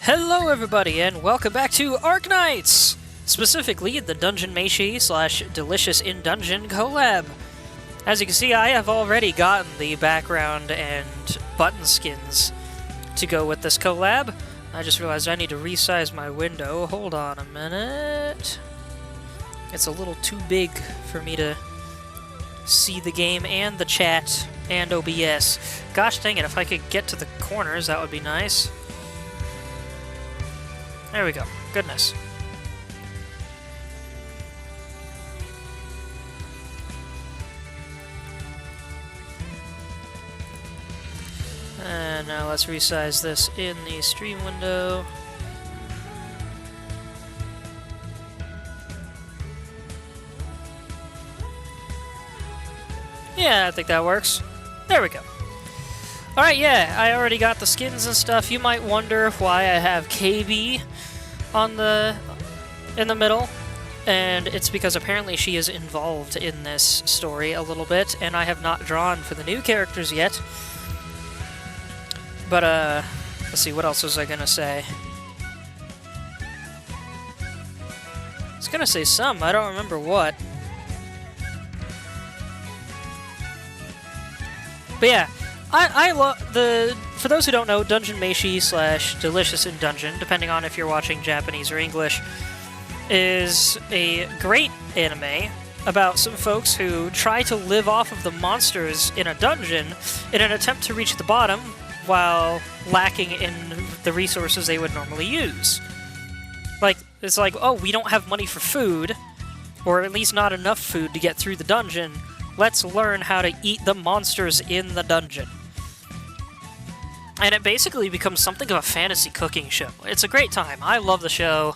Hello everybody, and welcome back to Arknights! Specifically, the Dungeon Meshi / Delicious in Dungeon collab. As you can see, I have already gotten the background and button skins to go with this collab. I just realized I need to resize my window. Hold on a minute. It's a little too big for me to see the game and the chat and OBS. Gosh dang it, if I could get to the corners, that would be nice. There we go. Goodness. And now let's resize this in the stream window. Yeah, I think that works. There we go. Alright, yeah, I already got the skins and stuff. You might wonder why I have KB in the middle, and it's because apparently she is involved in this story a little bit, and I have not drawn for the new characters yet. But, let's see, what else was I gonna say? I was gonna say some, I don't remember what. But yeah, I love for those who don't know, Dungeon Meshi / Delicious in Dungeon, depending on if you're watching Japanese or English, is a great anime about some folks who try to live off of the monsters in a dungeon in an attempt to reach the bottom while lacking in the resources they would normally use. Like, it's like, oh, we don't have money for food, or at least not enough food to get through the dungeon. Let's learn how to eat the monsters in the dungeon. And it basically becomes something of a fantasy cooking show. It's a great time. I love the show,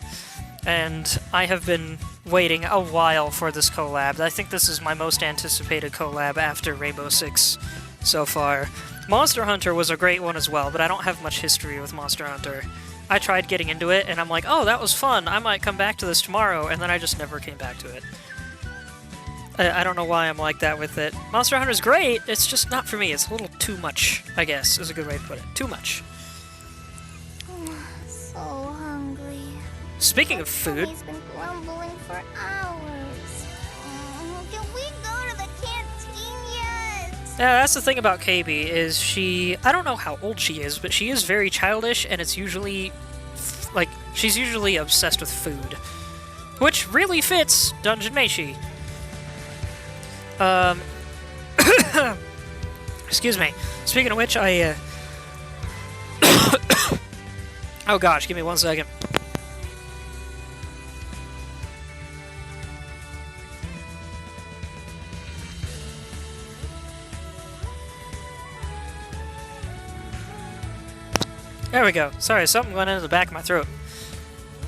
and I have been waiting a while for this collab. I think this is my most anticipated collab after Rainbow Six so far. Monster Hunter was a great one as well, but I don't have much history with Monster Hunter. I tried getting into it, and I'm like, oh, that was fun. I might come back to this tomorrow, and then I just never came back to it. I don't know why I'm like that with it. Monster Hunter's great, it's just not for me. It's a little too much, I guess, is a good way to put it. Too much. So hungry. Speaking of food... He's been grumbling for hours. Can we go to the canteen yet? Yeah, that's the thing about KB, is she... I don't know how old she is, but she is very childish, and it's usually... like, she's usually obsessed with food. Which really fits Dungeon Meshi. Excuse me. Speaking of which, oh gosh, give me 1 second. There we go. Sorry, something went into the back of my throat.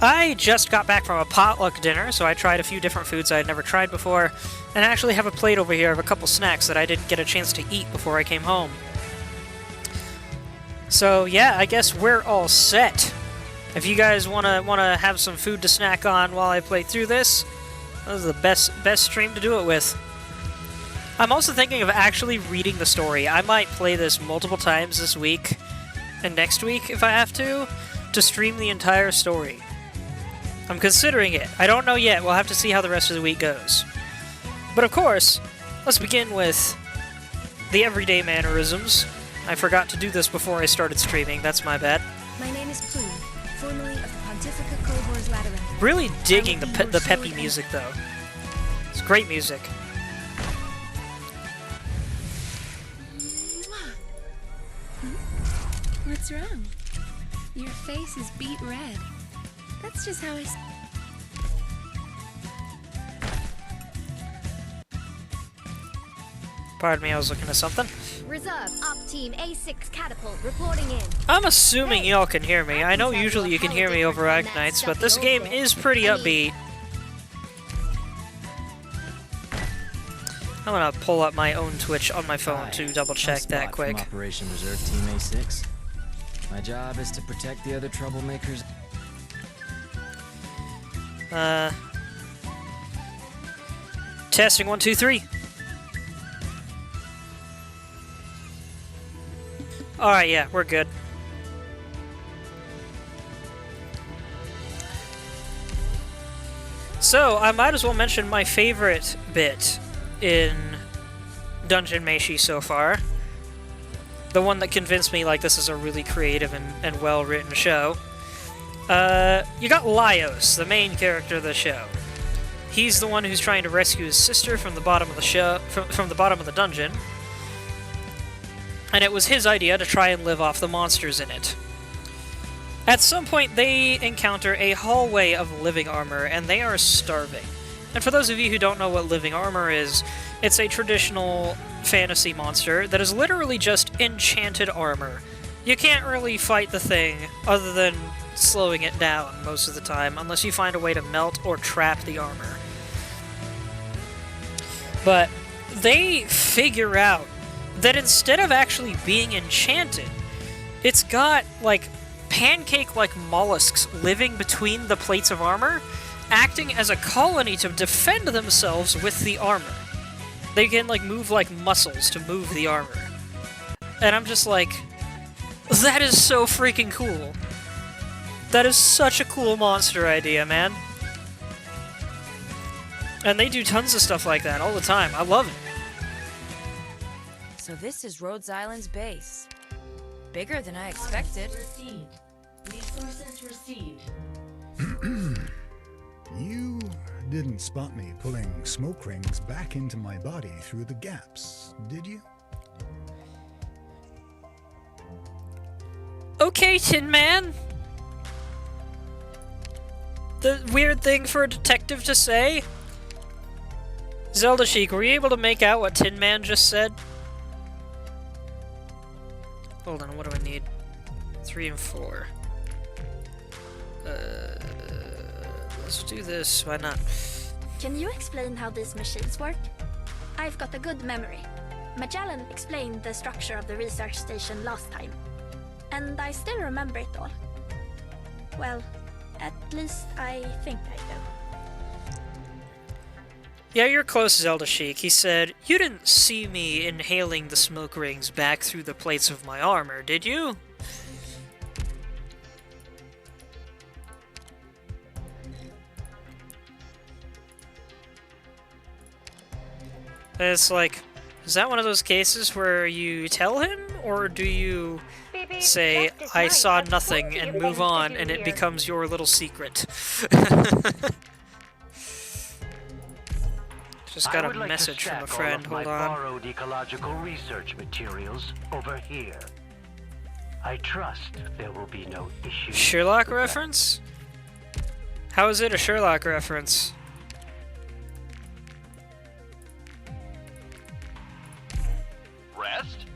I just got back from a potluck dinner, so I tried a few different foods I had never tried before, and I actually have a plate over here of a couple snacks that I didn't get a chance to eat before I came home. So yeah, I guess we're all set. If you guys wanna have some food to snack on while I play through this, this is the best stream to do it with. I'm also thinking of actually reading the story. I might play this multiple times this week and next week if I have to stream the entire story. I'm considering it. I don't know yet. We'll have to see how the rest of the week goes. But of course, let's begin with the everyday mannerisms. I forgot to do this before I started streaming. That's my bad. My name is Plume, formerly of Pontifica Cohors Lateran. Really digging the peppy music, though. It's great music. What's wrong? Your face is beet red. That's just how I... Pardon me, I was looking at something. Reserve Op Team A6 Catapult reporting in. I'm assuming y'all can hear me. I know usually you can hear me over Arknights, but this game is pretty upbeat. I'm gonna pull up my own Twitch on my phone to double check that quick. Operation Reserve Team A6. My job is to protect the other troublemakers. Testing 1, 2, 3. Alright, yeah, we're good. So, I might as well mention my favorite bit in Dungeon Meshi so far. The one that convinced me, like, this is a really creative and well-written show. You got Laios, the main character of the show. He's the one who's trying to rescue his sister from the bottom of the show, from the bottom of the dungeon. And it was his idea to try and live off the monsters in it. At some point, they encounter a hallway of living armor, and they are starving. And for those of you who don't know what living armor is, it's a traditional fantasy monster that is literally just enchanted armor. You can't really fight the thing other than slowing it down most of the time, unless you find a way to melt or trap the armor. But they figure out that instead of actually being enchanted, it's got, like, pancake-like mollusks living between the plates of armor, acting as a colony to defend themselves with the armor. They can, like, move like muscles to move the armor. And I'm just like, that is so freaking cool. That is such a cool monster idea, man. And they do tons of stuff like that all the time. I love it. So this is Rhodes Island's base. Bigger than I expected. Resources received. You didn't spot me pulling smoke rings back into my body through the gaps, did you? Okay, Tin Man. The weird thing for a detective to say. Zelda Sheik, were you able to make out what Tin Man just said? Hold on, what do I need? 3 and 4. Let's do this, why not? Can you explain how these machines work? I've got a good memory. Magellan explained the structure of the research station last time. And I still remember it all. Well, at least I think I do. Yeah, you're close, Zelda Sheik. He said, "You didn't see me inhaling the smoke rings back through the plates of my armor, did you?" It's like, is that one of those cases where you tell him, or do you say, "I saw nothing," and move on, and it becomes your little secret? Just got a message from a friend, hold on. Borrowed ecological research materials over here. I trust there will be no issues. Sherlock reference? How is it a Sherlock reference? Rest?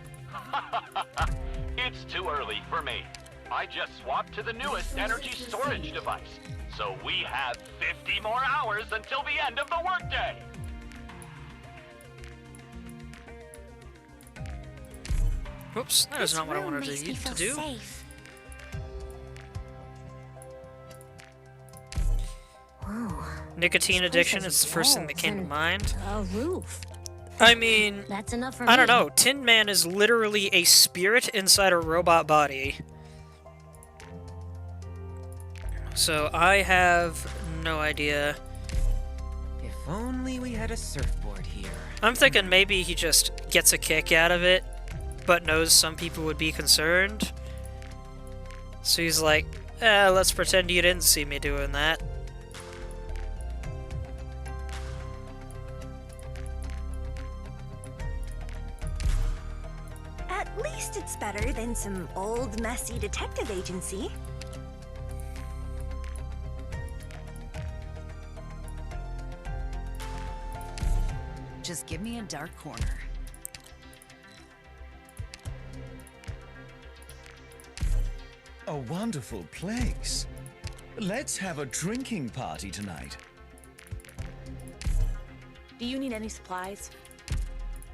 It's too early for me. I just swapped to the newest energy storage device. So we have 50 more hours until the end of the workday. Whoops, that is not what I wanted to do. Safe. Nicotine addiction is the first thing that came to mind. A roof. I mean, That's enough for I don't me. know. Tin Man is literally a spirit inside a robot body. So I have no idea. If only we had a surfboard here. I'm thinking maybe he just gets a kick out of it, but knows some people would be concerned. So he's like, let's pretend you didn't see me doing that. At least it's better than some old, messy detective agency. Just give me a dark corner. A wonderful place. Let's have a drinking party tonight. Do you need any supplies?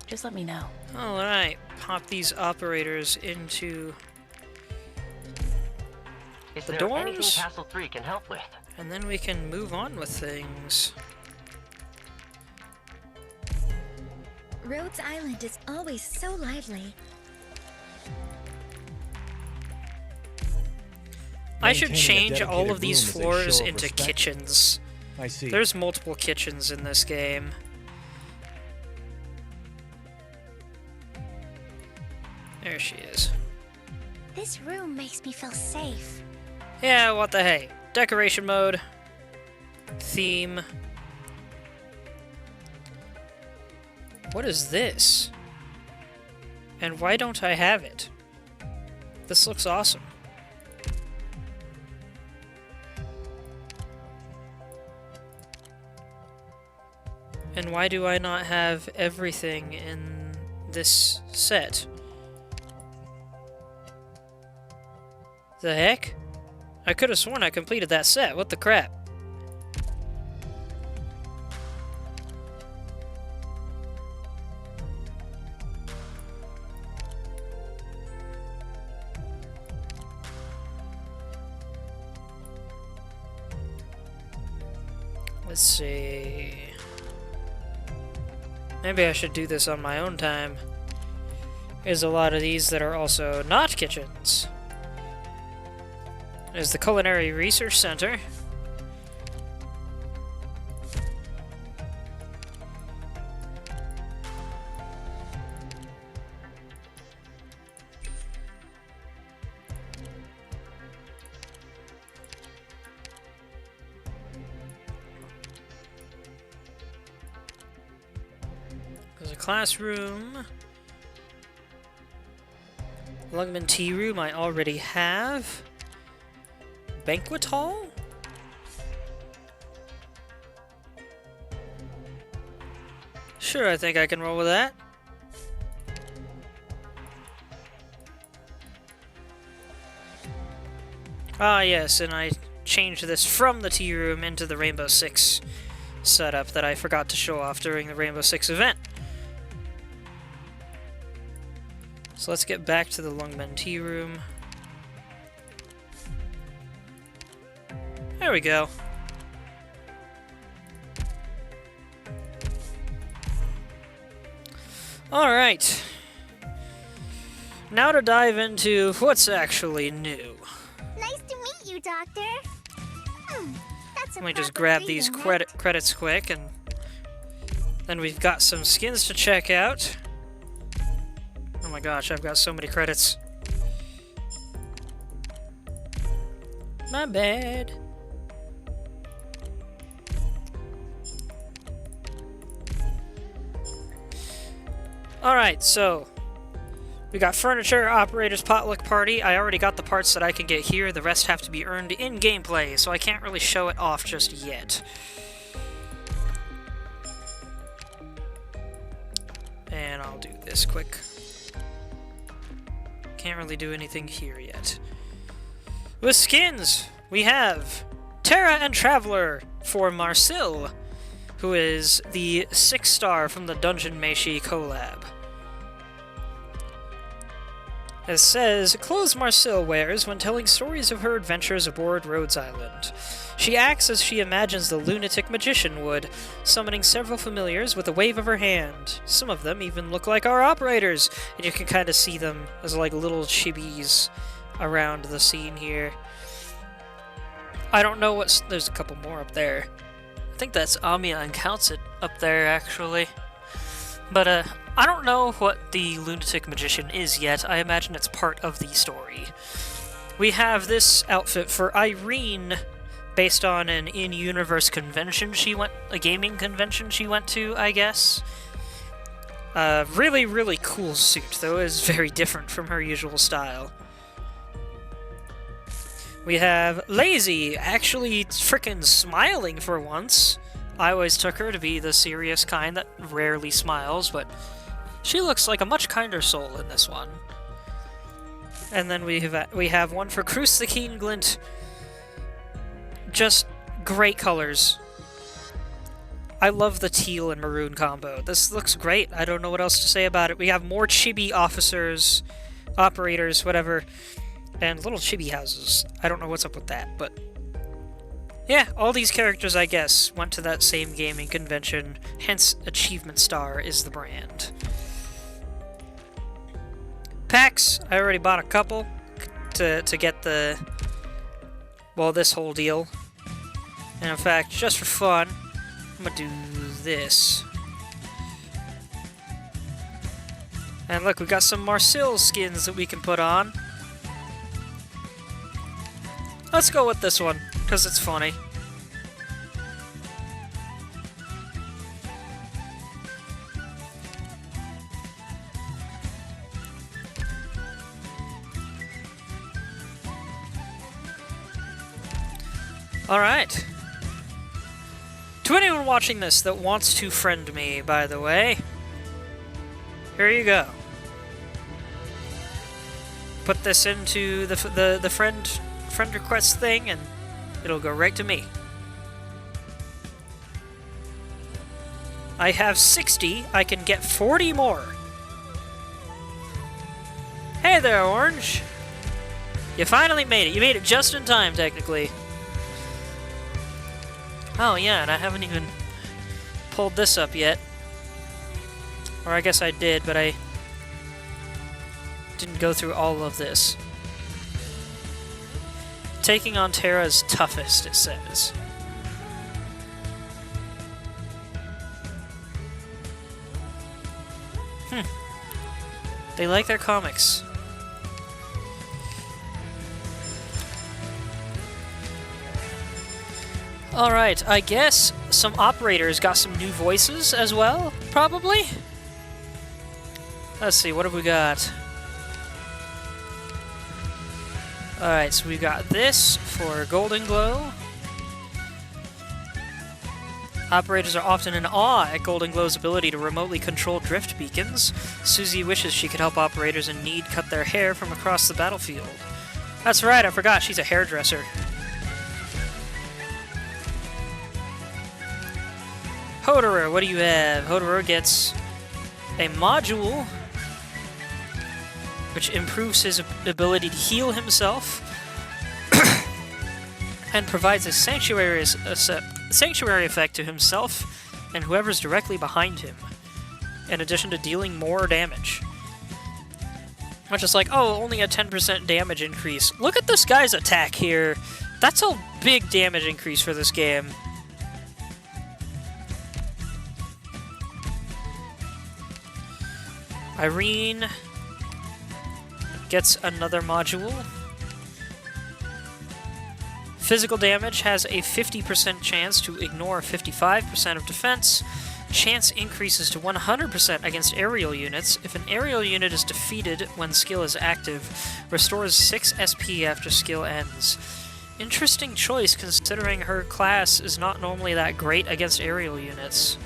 Just let me know. Alright, pop these operators into Is the there anything doors, Castle 3 can help with? and then we can move on with things. Rhodes Island is always so lively. I should Maintaining a change all of dedicated these room is a floors show of into respect. kitchens. I see. There's multiple kitchens in this game. There she is. This room makes me feel safe. Yeah, what the hey. Decoration mode. Theme. What is this? And why don't I have it? This looks awesome. And why do I not have everything in this set? The heck? I could have sworn I completed that set. What the crap? Let's see. Maybe I should do this on my own time. There's a lot of these that are also not kitchens. There's the Culinary Research Center. There's a classroom. Lungman tea room I already have. Banquet hall? Sure, I think I can roll with that. Ah, yes, and I changed this from the tea room into the Rainbow Six setup that I forgot to show off during the Rainbow Six event. So let's get back to the Lungmen tea room. There we go. Alright. Now to dive into what's actually new. Nice to meet you, Doctor. That's a Let me just proper grab these greeting, right? credits quick, and then we've got some skins to check out. Oh my gosh, I've got so many credits. My bad. Alright, so we got furniture, operators, potluck party. I already got the parts that I can get here. The rest have to be earned in gameplay, so I can't really show it off just yet. And I'll do this quick. Can't really do anything here yet. With skins, we have Terra and Traveler for Marcel, who is the 6-star from the Dungeon Meshi collab. It says, clothes Marcel wears when telling stories of her adventures aboard Rhodes Island. She acts as she imagines the lunatic magician would, summoning several familiars with a wave of her hand. Some of them even look like our operators, and you can kind of see them as like little chibis around the scene here. I don't know what's... there's a couple more up there. I think that's Amiya and Countsit up there, actually. But, I don't know what the lunatic magician is yet. I imagine it's part of the story. We have this outfit for Irene, based on an in-universe convention she went... a gaming convention she went to, I guess. Really, really cool suit, though. It is very different from her usual style. We have Lazy, actually frickin' smiling for once. I always took her to be the serious kind that rarely smiles, but she looks like a much kinder soul in this one. And then we have one for Cruz the Keen Glint. Just great colors. I love the teal and maroon combo. This looks great. I don't know what else to say about it. We have more chibi officers, operators, whatever, and little chibi houses. I don't know what's up with that, but yeah, all these characters, I guess, went to that same gaming convention, hence Achievement Star is the brand. Packs, I already bought a couple to get the, well, this whole deal. And in fact, just for fun, I'm gonna do this. And look, we got some Marcil skins that we can put on. Let's go with this one, because it's funny. Alright. To anyone watching this that wants to friend me, by the way, here you go. Put this into the friend request thing, and it'll go right to me. I have 60. I can get 40 more. Hey there, Orange. You finally made it. You made it just in time, technically. Oh yeah, and I haven't even pulled this up yet. Or I guess I did, but I didn't go through all of this. Taking on Terra's toughest, it says. They like their comics. Alright, I guess some operators got some new voices as well, probably? Let's see, what have we got? Alright, so we've got this for Golden Glow. Operators are often in awe at Golden Glow's ability to remotely control drift beacons. Susie wishes she could help operators in need cut their hair from across the battlefield. That's right, I forgot, she's a hairdresser. Hoderer, what do you have? Hoderer gets a module which improves his ability to heal himself and provides a sanctuary effect to himself and whoever's directly behind him, in addition to dealing more damage. Which is like, oh, only a 10% damage increase. Look at this guy's attack here. That's a big damage increase for this game. Irene gets another module. Physical damage has a 50% chance to ignore 55% of defense. Chance increases to 100% against aerial units. If an aerial unit is defeated when skill is active, restores 6 SP after skill ends. Interesting choice considering her class is not normally that great against aerial units.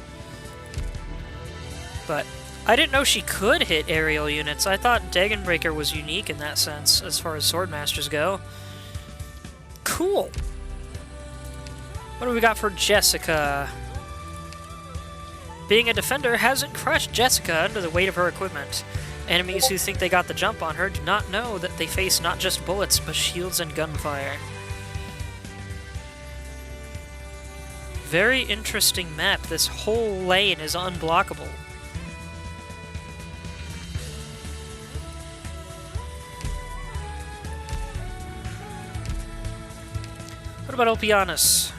But I didn't know she could hit aerial units. I thought Dagonbreaker was unique in that sense, as far as Swordmasters go. Cool! What do we got for Jessica? Being a defender hasn't crushed Jessica under the weight of her equipment. Enemies who think they got the jump on her do not know that they face not just bullets, but shields and gunfire. Very interesting map. This whole lane is unblockable. What about Opianus?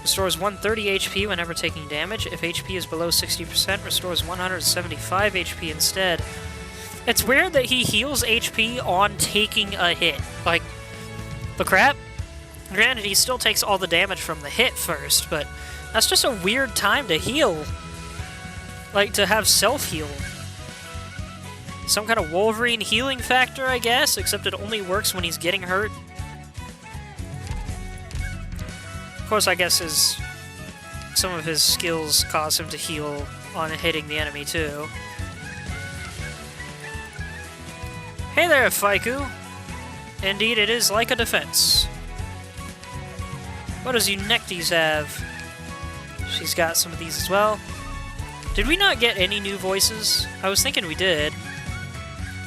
Restores 130 HP whenever taking damage. If HP is below 60%, restores 175 HP instead. It's weird that he heals HP on taking a hit. Like, the crap? Granted, he still takes all the damage from the hit first, but that's just a weird time to heal. Like, to have self-heal. Some kind of Wolverine healing factor, I guess, except it only works when he's getting hurt. Of course, I guess some of his skills cause him to heal on hitting the enemy, too. Hey there, Faiku! Indeed, it is like a defense. What does Eunectes have? She's got some of these as well. Did we not get any new voices? I was thinking we did.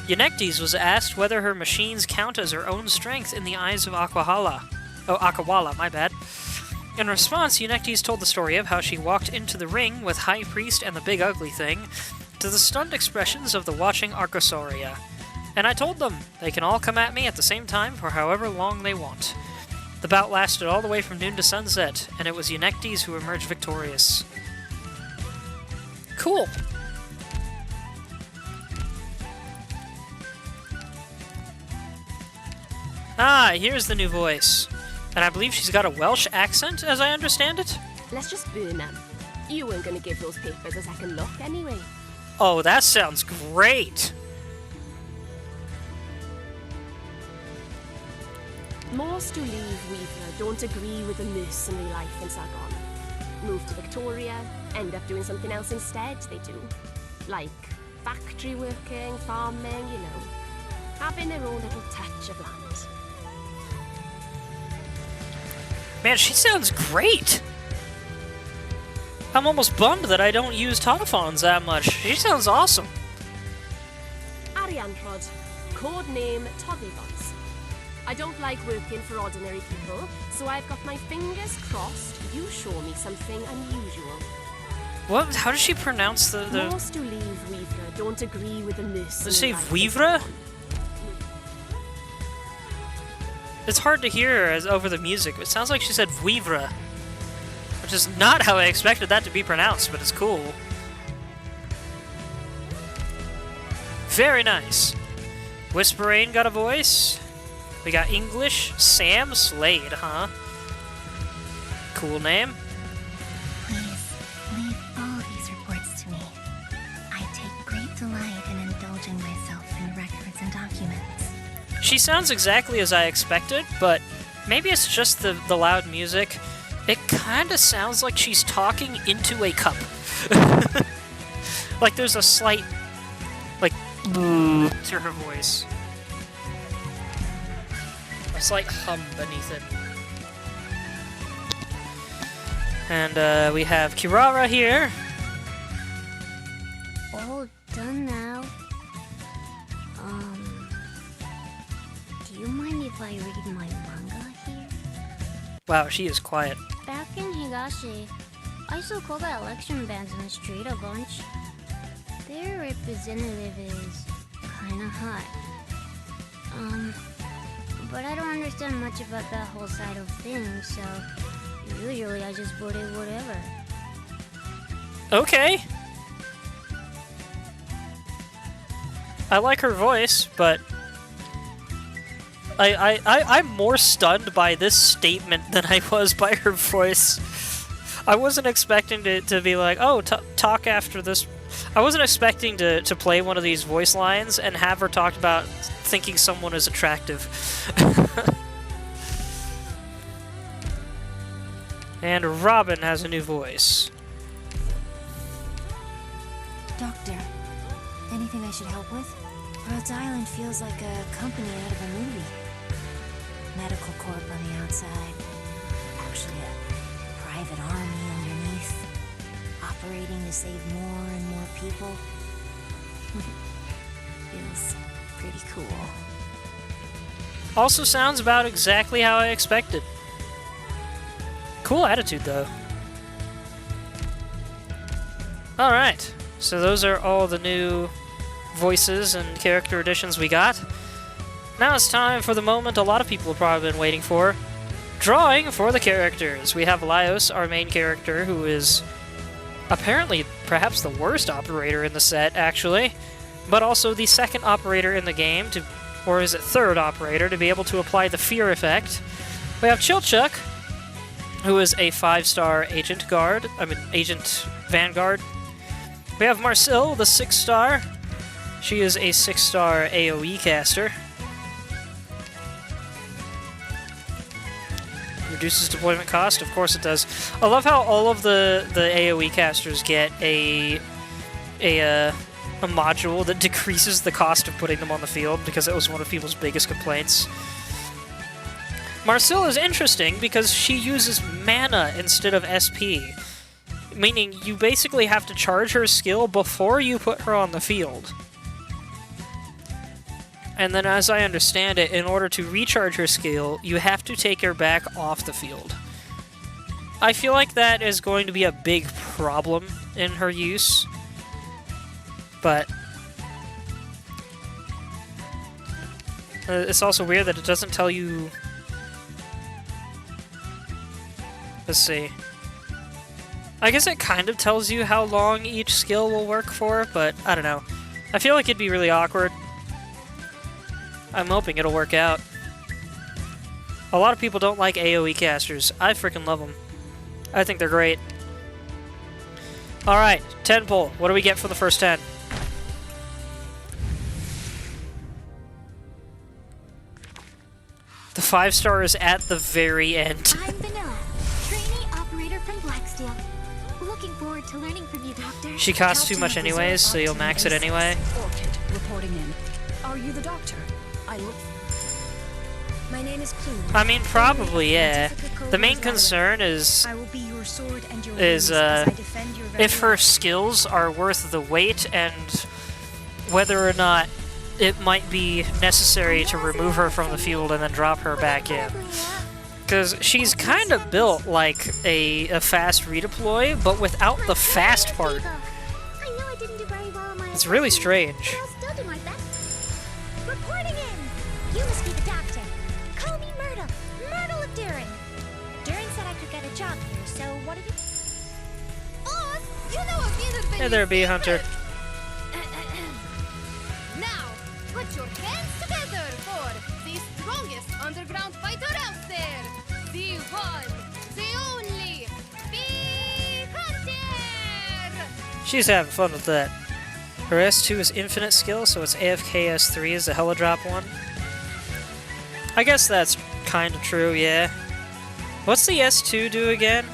Eunectes was asked whether her machines count as her own strength in the eyes of Aquawala. Oh, Akawala, my bad. In response, Eunectes told the story of how she walked into the ring with High Priest and the Big Ugly Thing, to the stunned expressions of the watching Arcosauria. and I told them they can all come at me at the same time for however long they want. The bout lasted all the way from noon to sunset, and it was Eunectes who emerged victorious. Cool. Ah, here's the new voice. And I believe she's got a Welsh accent, as I understand it? Let's just burn them. You weren't going to give those papers a second look anyway. Oh, that sounds great! Most who leave Weaver don't agree with the mercenary life in Sargon. Move to Victoria, end up doing something else instead, they do. Like factory working, farming, you know. Having their own little touch of land. Man, she sounds great! I'm almost bummed that I don't use tautophones that much. She sounds awesome. Arianrod, code name Toddlebots. I don't like working for ordinary people, so I've got my fingers crossed you show me something unusual. What? How does she pronounce the... Most who leave Weaver don't agree with the mercenary. Does it say Vivre? It's hard to hear as over the music. It sounds like she said Vivre, which is not how I expected that to be pronounced, but it's cool. Very nice. Whisperain got a voice. We got English. Sam Slade, huh? Cool name. Please, leave all these reports to me. I take great delight in indulging myself in records and documents. She sounds exactly as I expected, but maybe it's just the loud music. It kind of sounds like she's talking into a cup. Like there's a slight, like, to her voice. A slight hum beneath it. And we have Kirara here. All done now. Do you mind if I read my manga here? Wow, she is quiet. Back in Higashi, I saw Koga election bands on the street a bunch. Their representative is kinda hot. But I don't understand much about that whole side of things, so usually I just voted whatever. Okay. I like her voice, but I'm more stunned by this statement than I was by her voice. I wasn't expecting to be like, oh, talk after this. I wasn't expecting to play one of these voice lines and have her talk about thinking someone is attractive. And Robin has a new voice. Doctor, anything I should help with? Rhodes Island feels like a company out of a movie. Medical corp on the outside. Actually a private army underneath. Operating to save more and more people. Feels pretty cool. Also sounds about exactly how I expected. Cool attitude, though. Alright, so those are all the new voices and character additions we got. Now it's time for the moment a lot of people have probably been waiting for. Drawing for the characters. We have Laios, our main character, who is apparently perhaps the worst operator in the set, actually, but also the second operator in the game, or is it third operator, to be able to apply the fear effect. We have Chilchuk, who is a 5-star agent vanguard. We have Marcel, the 6-star. She is a 6-star AoE caster. Reduces deployment cost, of course it does. I love how all of the AoE casters get a module that decreases the cost of putting them on the field, because it was one of people's biggest complaints. Marcel is interesting because she uses mana instead of SP, meaning you basically have to charge her skill before you put her on the field. And then, as I understand it, in order to recharge her skill, you have to take her back off the field. I feel like that is going to be a big problem in her use, but It's also weird that it doesn't tell you... Let's see. I guess it kind of tells you how long each skill will work for, but I don't know. I feel like it'd be really awkward. I'm hoping it'll work out. A lot of people don't like AoE casters. I freaking love them. I think they're great. Alright, 10 pull. What do we get for the first 10? The 5-star is at the very end. I'm Vanilla, trainee operator from Blacksteel. Looking forward to learning from you, Doctor. She costs too much anyways, so you'll max it anyway. Orchid, reporting in. Are you the doctor? I look... My name is Plume. I mean, probably, yeah. The main concern is... if her skills are worth the wait and whether or not it might be necessary to remove her from the field and then drop her back in. Because she's kind of built like a fast redeploy, but without the fast part. It's really strange. Reporting in! You must be the doctor. Call me Myrtle. Myrtle of Durin. Durin said I could get a job here, so what are you... Boss, you know a Hey there, Bee Hunter. Now, put your hands together for the strongest underground fighter out there. The one, the only, Bee Hunter! She's having fun with that. Her S2 is infinite skill, so it's AFK S3 is the hella drop one. I guess that's kind of true, yeah. What's the S2 do again?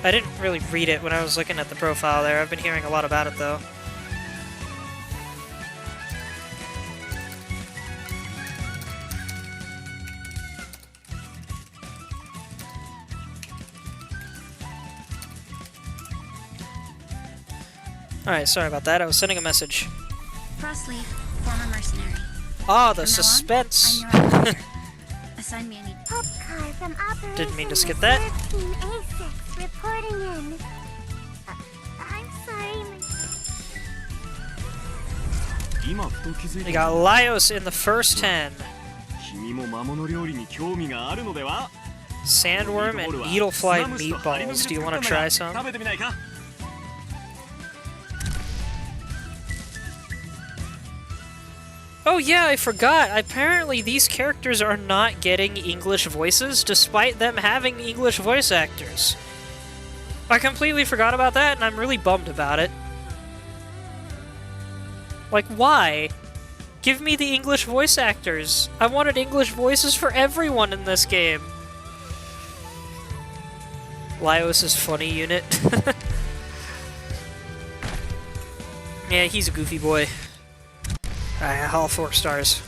I didn't really read it when I was looking at the profile there. I've been hearing a lot about it, though. Alright, sorry about that. I was sending a message. Frostleaf, former mercenary. Ah, the suspense! Assign me any pop car from Operation Didn't mean to skip that. 13A6 reporting in. I'm sorry. We got Laios in the first 10. Sandworm and Beetlefly meatballs. Do you want to try some? Oh yeah, I forgot. Apparently these characters are not getting English voices, despite them having English voice actors. I completely forgot about that, and I'm really bummed about it. Like, why? Give me the English voice actors. I wanted English voices for everyone in this game. Laios' funny unit. Yeah, he's a goofy boy. All 4 stars.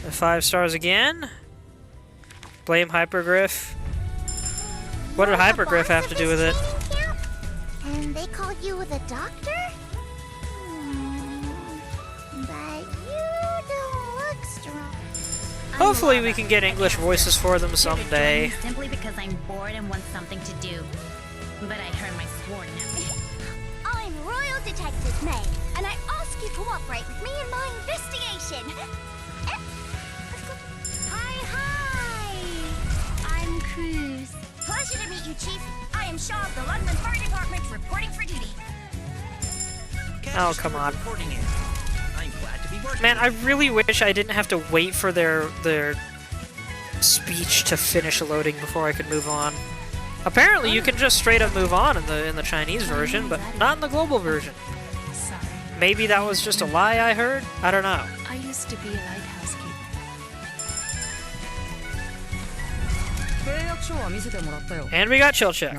And 5 stars again. Blame Hypergriff. What did Hypergriff have to do with it? And they call you the doctor? But you don't look strong. Hopefully we can get English voices for them someday. Simply because I'm bored and want something to do. But I heard my sworn I'm Royal Detective May, and I ask you to cooperate with me in my investigation. Hi! I'm Cruz. Pleasure to meet you, Chief. I am Shaw of the London Fire Department, reporting for duty. Oh, come on. Man, I really wish I didn't have to wait for their speech to finish loading before I could move on. Apparently, you can just straight up move on in the Chinese version, but not in the global version. Maybe that was just a lie I heard? I don't know. I used to be a lighthouse keeper. And we got Chill Check.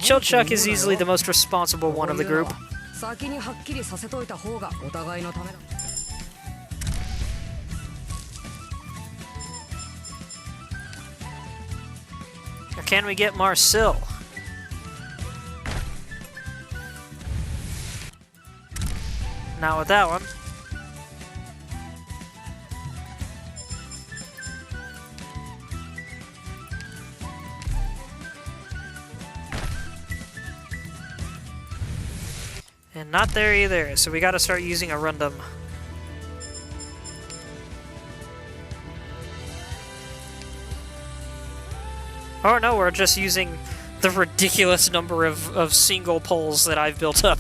Chill Chuck is easily the most responsible one of the group. Or can we get Marcel? Not with that one. And not there either, so we gotta start using a rundum. Oh no, we're just using the ridiculous number of single poles that I've built up.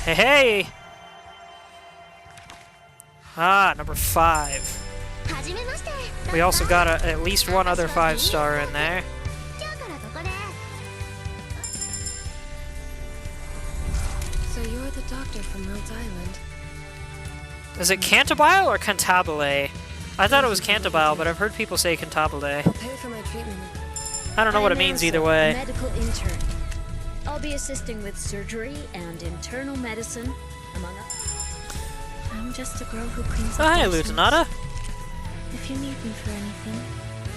Hey, hey! Ah, number 5. We also got at least one other 5-star in there. So you're the doctor from Rhodes Island. Is it Cantabile or Cantabile? I thought it was Cantabile, but I've heard people say Cantabile. Pay for my treatment. I don't know what it means either way. Medical intern. I'll be assisting with surgery and internal medicine, among others. I'm just a girl who cleans Oh, up hi, messes. Lutanata. If you need me for anything,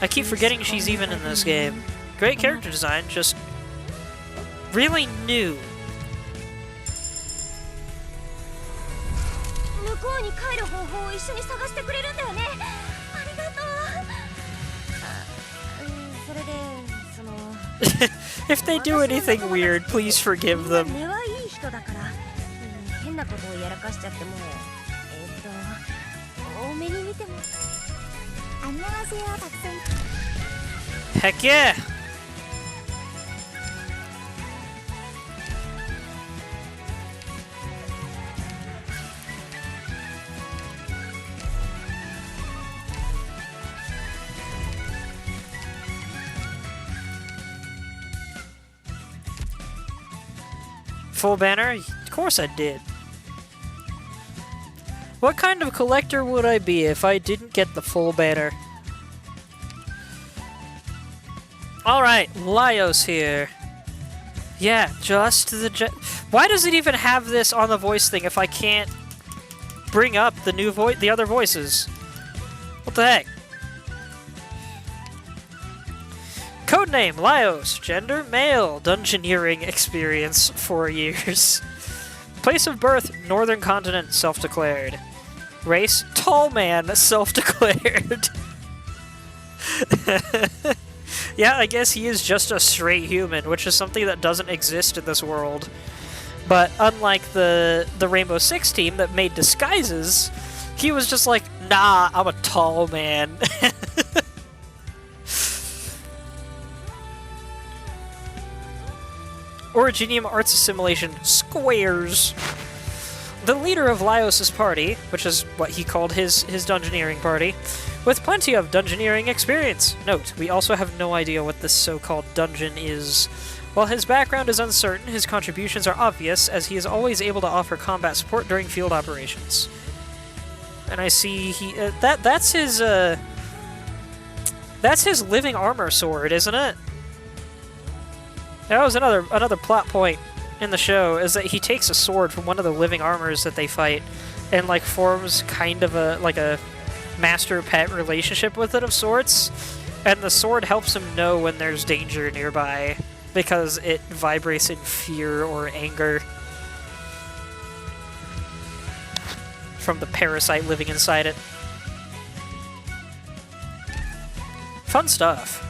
I keep forgetting she's even in this game. Great character design, just really new. 向こうに帰る方法を一緒に探してくれるんだよね。ありがとう。それでその If they do anything weird, please forgive them. 根はいい人だから、変なことをやらかしちゃっても、多めに見ても。안녕하세요, 박사님. Heck yeah! Full banner? Of course I did. What kind of collector would I be if I didn't get the full banner? Alright, Laios here. Yeah, just the... Why does it even have this on the voice thing if I can't bring up the new the other voices? What the heck? Codename, Laios. Gender, male. Dungeoneering experience, 4 years. Place of birth, Northern Continent, self-declared. Race, tall man, self-declared. Yeah, I guess he is just a straight human, which is something that doesn't exist in this world. But unlike the Rainbow Six team that made disguises, he was just like, nah, I'm a tall man. Originium Arts Assimilation Squares. The leader of Laios' party, which is what he called his dungeoneering party, with plenty of dungeoneering experience. Note, we also have no idea what this so-called dungeon is. While his background is uncertain, his contributions are obvious, as he is always able to offer combat support during field operations. And I see he that's his living armor sword, isn't it? That was another plot point in the show, is that he takes a sword from one of the living armors that they fight and like forms kind of a master-pet relationship with it of sorts, and the sword helps him know when there's danger nearby because it vibrates in fear or anger from the parasite living inside it. Fun stuff.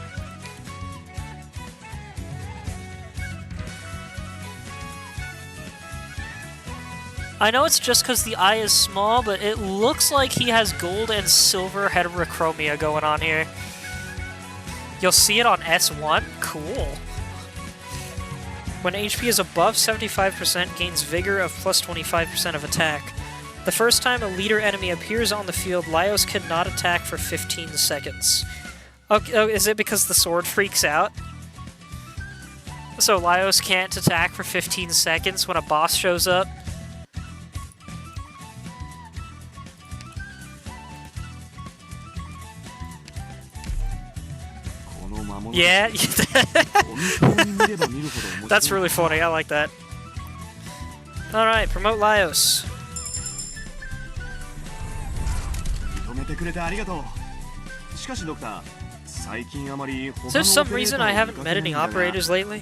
I know it's just because the eye is small, but it looks like he has gold and silver heterochromia going on here. You'll see it on S1? Cool. When HP is above 75%, gains vigor of plus 25% of attack. The first time a leader enemy appears on the field, Laios cannot attack for 15 seconds. Okay, oh, is it because the sword freaks out? So Laios can't attack for 15 seconds when a boss shows up? Yeah, that's really funny. I like that. Alright, promote Laios. Is there some reason I haven't met any operators lately?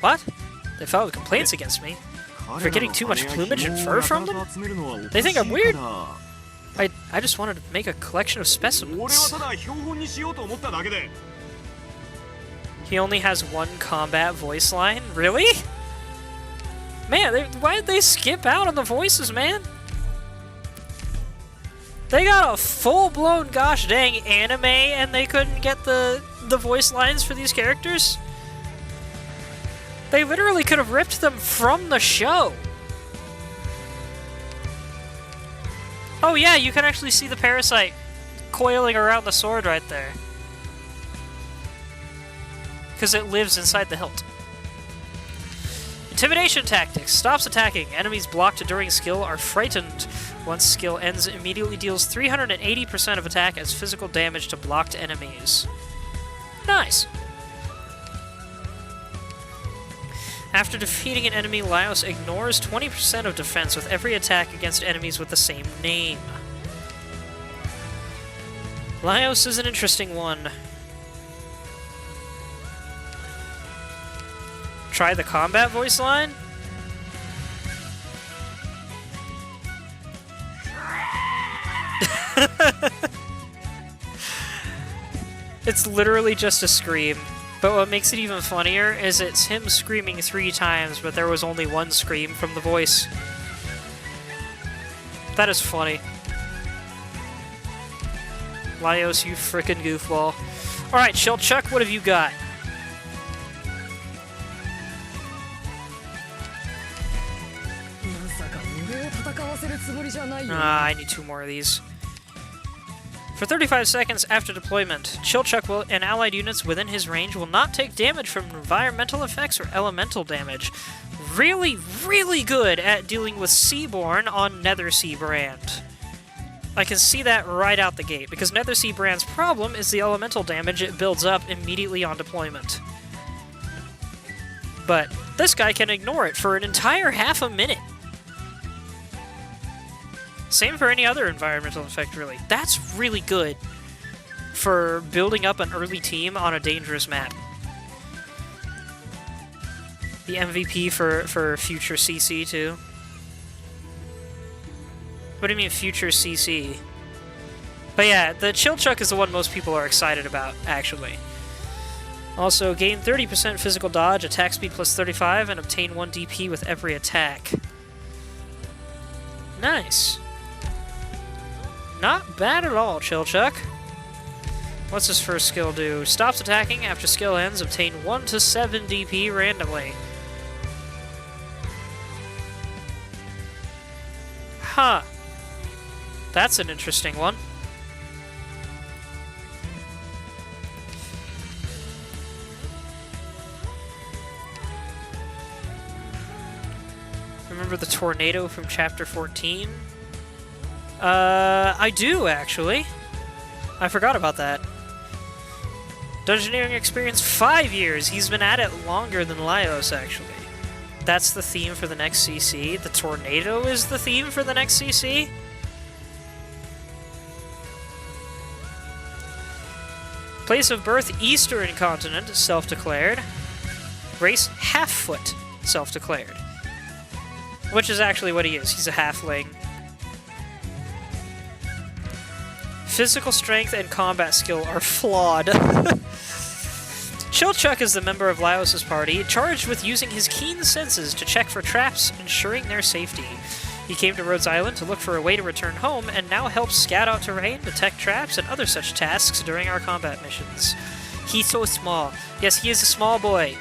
What? They filed complaints against me for getting too much plumage and fur from them? They think I'm weird? I just wanted to make a collection of specimens. He only has one combat voice line? Really? Man, why did they skip out on the voices, man? They got a full-blown gosh dang anime and they couldn't get the voice lines for these characters? They literally could have ripped them from the show. Oh yeah, you can actually see the parasite coiling around the sword right there. Because it lives inside the hilt. Intimidation tactics. Stops attacking. Enemies blocked during skill are frightened. Once skill ends, immediately deals 380% of attack as physical damage to blocked enemies. Nice. After defeating an enemy, Laios ignores 20% of defense with every attack against enemies with the same name. Laios is an interesting one. Try the combat voice line? It's literally just a scream. But what makes it even funnier is it's him screaming 3 times, but there was only 1 scream from the voice. That is funny. Laios, you frickin' goofball. Alright, Shellchuck, what have you got? I need 2 more of these. For 35 seconds after deployment, Chilchuck and allied units within his range will not take damage from environmental effects or elemental damage. Really, really good at dealing with Seaborn on Nethersea Brand. I can see that right out the gate, because Nethersea Brand's problem is the elemental damage it builds up immediately on deployment. But this guy can ignore it for an entire half a minute. Same for any other environmental effect, really. That's really good for building up an early team on a dangerous map. The MVP for future CC, too. What do you mean, future CC? But yeah, the Chilchuck is the one most people are excited about, actually. Also, gain 30% physical dodge, attack speed plus 35, and obtain 1 DP with every attack. Nice. Not bad at all, Chilchuck. What's his first skill do? Stops attacking after skill ends. Obtain 1 to 7 DP randomly. Huh. That's an interesting one. Remember the tornado from Chapter 14? I do, actually. I forgot about that. Dungeoneering experience 5 years. He's been at it longer than Laios, actually. That's the theme for the next CC. The tornado is the theme for the next CC. Place of birth, Eastern Continent, self-declared. Race, Half-Foot, self-declared. Which is actually what he is. He's a halfling. Physical strength and combat skill are flawed. Chilchuck is the member of Laios' party, charged with using his keen senses to check for traps, ensuring their safety. He came to Rhodes Island to look for a way to return home, and now helps scout out terrain, detect traps, and other such tasks during our combat missions. He's so small. Yes, he is a small boy.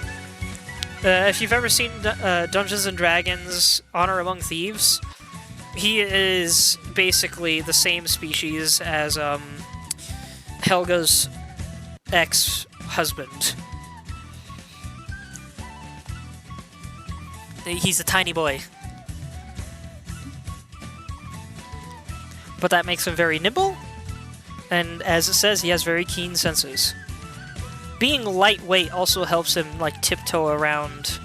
If you've ever seen Dungeons & Dragons Honor Among Thieves, he is basically the same species as Helga's ex-husband. He's a tiny boy. But that makes him very nimble, and as it says, he has very keen senses. Being lightweight also helps him, like, tiptoe around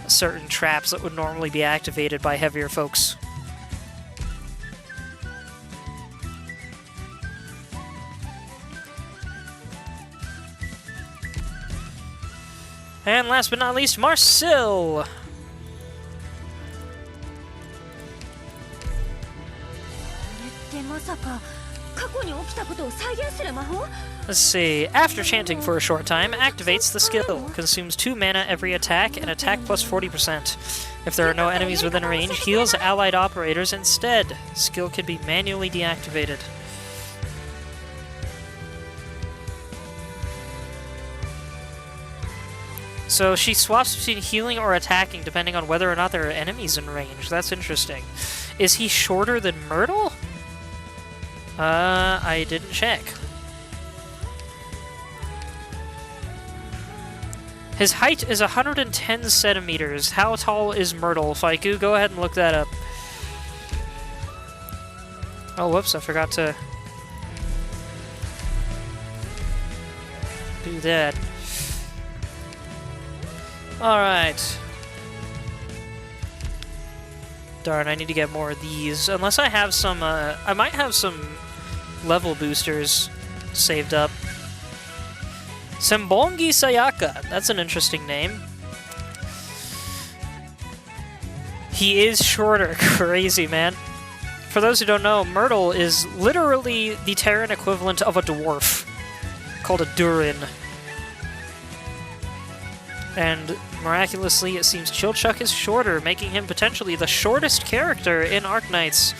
certain traps that would normally be activated by heavier folks. And last but not least, Marcel! Let's see. After chanting for a short time, activates the skill. Consumes 2 mana every attack, and attack plus 40%. If there are no enemies within range, heals allied operators instead. Skill can be manually deactivated. So she swaps between healing or attacking depending on whether or not there are enemies in range. That's interesting. Is he shorter than Myrtle? I didn't check. His height is 110 centimeters. How tall is Myrtle? Faiku, go ahead and look that up. Oh, whoops, I forgot to do that. Alright. Darn, I need to get more of these. Unless I have some, I might have some level boosters saved up. Sembongi Sayaka. That's an interesting name. He is shorter. Crazy, man. For those who don't know, Myrtle is literally the Terran equivalent of a dwarf, called a Durin. And miraculously, it seems Chilchuck is shorter, making him potentially the shortest character in Arknights.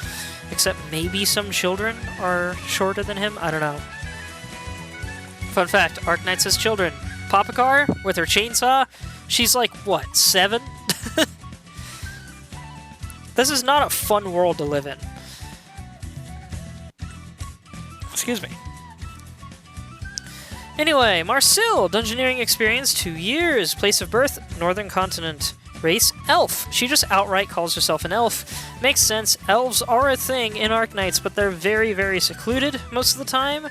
Except maybe some children are shorter than him? I don't know. Fun fact, Arknights has children. Popikar, with her chainsaw, she's like, what, 7? This is not a fun world to live in. Excuse me. Anyway, Marcille, Dungeoneering experience, 2 years. Place of birth, Northern Continent. Race, elf. She just outright calls herself an elf. Makes sense, elves are a thing in Arknights, but they're very, very secluded most of the time.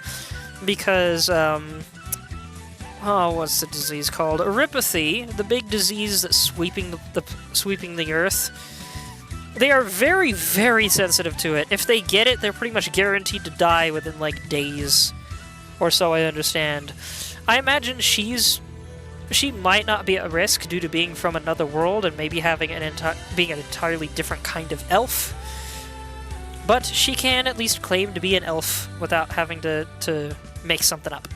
Because, oh, what's the disease called? Erypathy, the big disease that's sweeping the earth. They are very, very sensitive to it. If they get it, they're pretty much guaranteed to die within, like, days. Or so I understand. I imagine she might not be at risk due to being from another world and maybe having being an entirely different kind of elf. But she can at least claim to be an elf without having to make something up.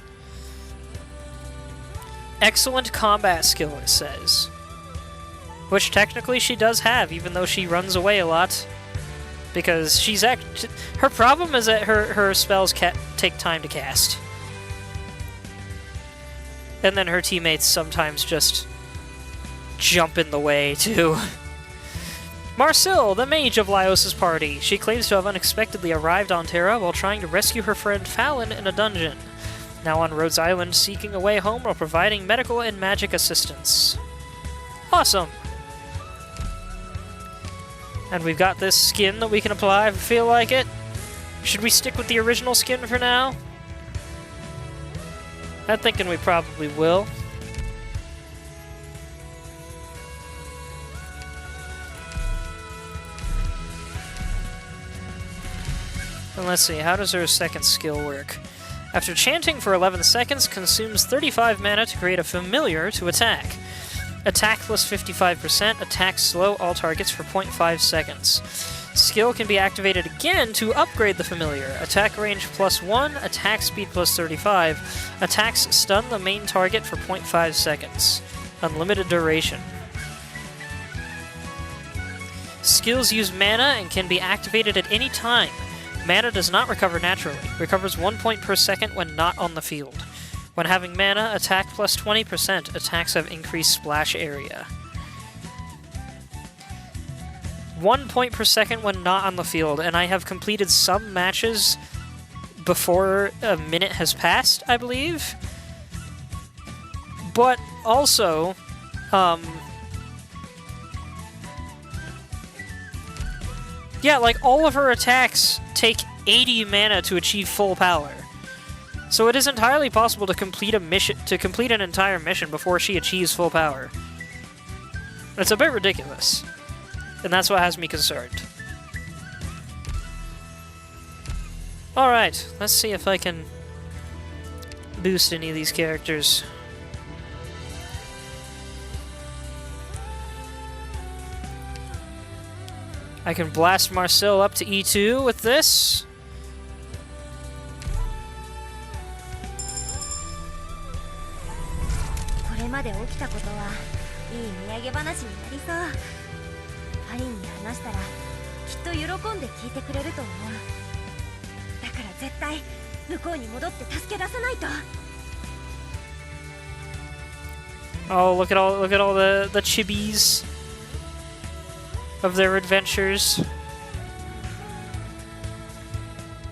Excellent combat skill, it says. Which technically she does have, even though she runs away a lot. Because she's her problem is that her spells take time to cast. And then her teammates sometimes just jump in the way, too. Marcille, the mage of Laios' party. She claims to have unexpectedly arrived on Terra while trying to rescue her friend Fallon in a dungeon. Now on Rhodes Island, seeking a way home while providing medical and magic assistance. Awesome! And we've got this skin that we can apply if we feel like it. Should we stick with the original skin for now? I'm thinking we probably will. And let's see, how does her second skill work? After chanting for 11 seconds, consumes 35 mana to create a familiar to attack. Attack plus 55%, attack slow all targets for 0.5 seconds. Skill can be activated again to upgrade the familiar. Attack range plus 1, attack speed plus 35. Attacks stun the main target for 0.5 seconds. Unlimited duration. Skills use mana and can be activated at any time. Mana does not recover naturally. Recovers 1 point per second when not on the field. When having mana, attack plus 20%. Attacks have increased splash area. 1 point per second when not on the field, and I have completed some matches before a minute has passed, I believe. But also, yeah, like all of her attacks take 80 mana to achieve full power. So it is entirely possible to complete an entire mission before she achieves full power. It's a bit ridiculous. And that's what has me concerned. Alright, let's see if I can boost any of these characters. I can blast Marcille up to E2 with this. まで起きたことはいい土産話になりそう。パリンに話したらきっと喜んで聞いてくれると思う。だから絶対向こうに戻って助け出さないと。 Oh, look at all the chibis of their adventures.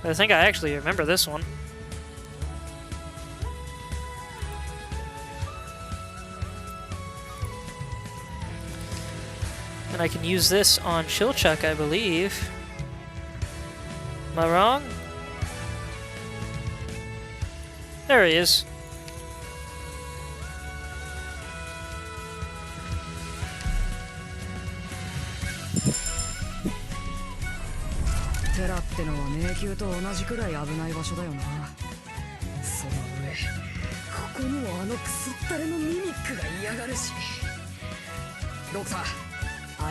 I think I actually remember this one. And I can use this on Chilchuck, I believe. Am I wrong? There he is. Terra ってのは迷宮と同じくらい危ない場所だよな。その上、ここにもあのクソったれのミミックが嫌がるし。ドクター、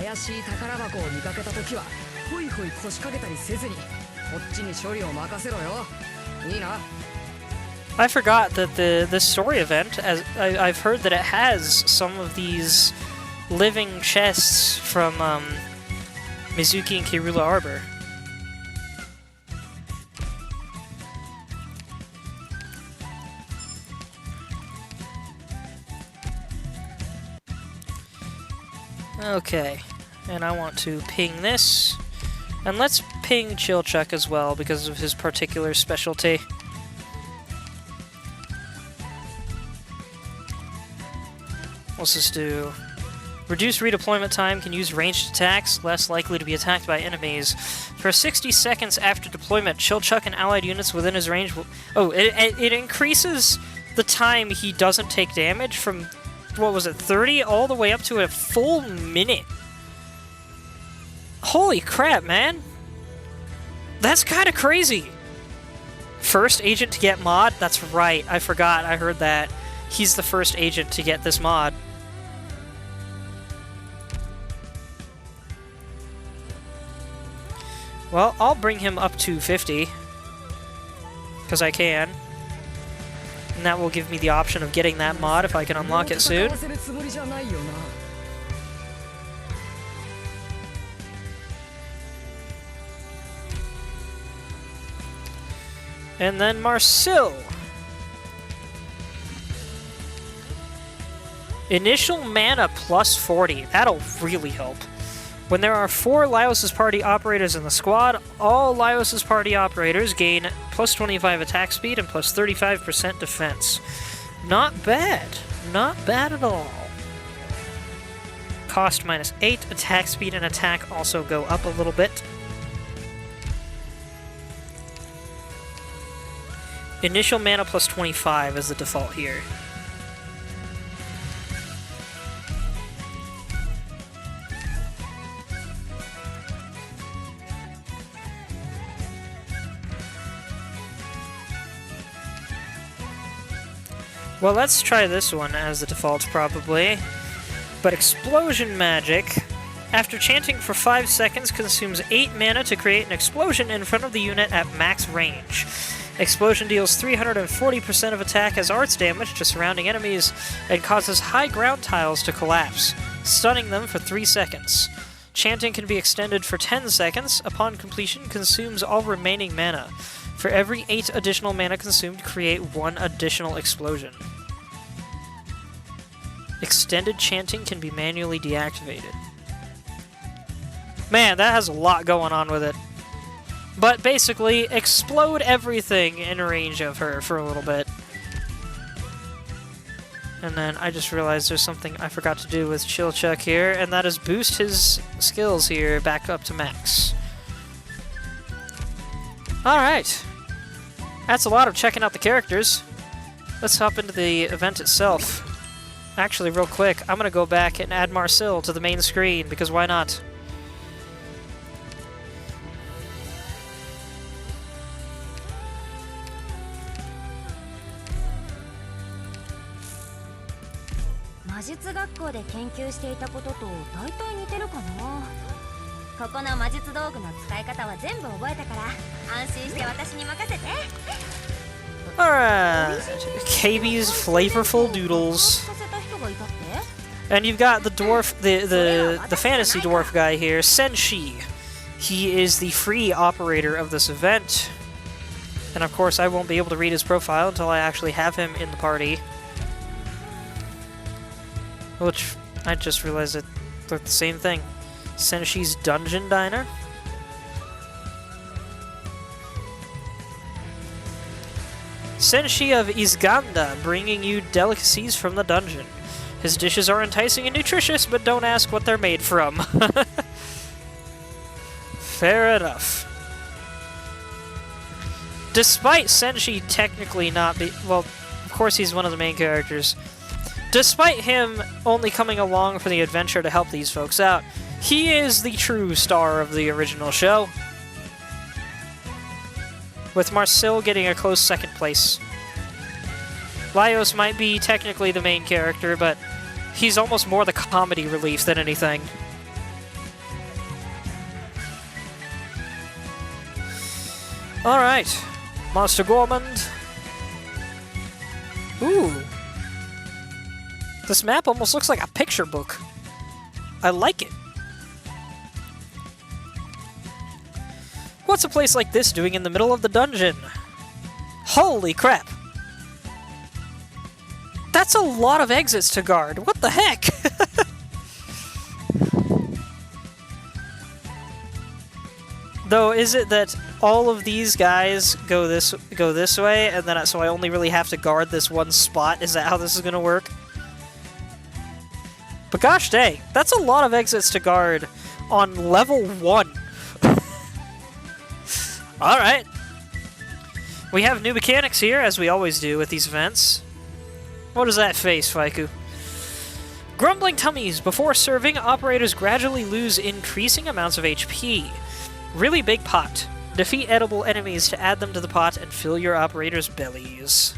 怪しい宝箱を見かけたときはホイホイ腰掛けたりせずにこっちに処理を任せろよ。いいな。 I forgot that the story event, as I've heard that it has some of these living chests from Mizuki and Kirula Arbor. Okay, and I want to ping this, and let's ping Chilchuck as well because of his particular specialty. Let's just do reduce redeployment time, can use ranged attacks, less likely to be attacked by enemies. For 60 seconds after deployment, Chilchuck and allied units within his range will... Oh, it increases the time he doesn't take damage from, what was it, 30 all the way up to a full minute. Holy crap, man. That's kind of crazy. First agent to get mod? That's right, I forgot, I heard that. He's the first agent to get this mod. Well, I'll bring him up to 50. Because I can. And that will give me the option of getting that mod if I can unlock it soon. And then Marcel. Initial mana plus 40. That'll really help. When there are 4 Laios' party operators in the squad, all Laios' party operators gain plus 25 attack speed and plus 35% defense. Not bad. Not bad at all. Cost minus 8. Attack speed and attack also go up a little bit. Initial mana plus 25 is the default here. Well, let's try this one as the default, probably. But Explosion Magic, after chanting for 5 seconds, consumes 8 mana to create an explosion in front of the unit at max range. Explosion deals 340% of attack as arts damage to surrounding enemies and causes high ground tiles to collapse, stunning them for 3 seconds. Chanting can be extended for 10 seconds. Upon completion, consumes all remaining mana. For every 8 additional mana consumed, create 1 additional explosion. Extended chanting can be manually deactivated. Man, that has a lot going on with it. But basically, explode everything in range of her for a little bit. And then I just realized there's something I forgot to do with Chilchuck here, and that is boost his skills here back up to max. Alright. That's a lot of checking out the characters. Let's hop into the event itself. Actually, real quick, I'm gonna go back and add Marcel to the main screen, because why not? Alright, KB's Flavorful Doodles. And you've got the dwarf, the fantasy dwarf guy here, Senshi. He is the free operator of this event. And of course, I won't be able to read his profile until I actually have him in the party. Which, I just realized that they're the same thing. Senshi's Dungeon Diner. Senshi of Izganda, bringing you delicacies from the dungeon. His dishes are enticing and nutritious, but don't ask what they're made from. Fair enough. Despite Senshi technically not be... Well, of course he's one of the main characters. Despite him only coming along for the adventure to help these folks out, he is the true star of the original show. With Marcel getting a close second place. Laios might be technically the main character, but he's almost more the comedy relief than anything. Alright. Monster Gourmand. Ooh. This map almost looks like a picture book. I like it. What's a place like this doing in the middle of the dungeon? Holy crap! That's a lot of exits to guard. What the heck? Though, is it that all of these guys go this way, and then so I only really have to guard this one spot? Is that how this is gonna work? But gosh dang, that's a lot of exits to guard on level 1. Alright. We have new mechanics here, as we always do with these events. What is that face, Faiku? Grumbling tummies. Before serving, operators gradually lose increasing amounts of HP. Really big pot. Defeat edible enemies to add them to the pot and fill your operators' bellies.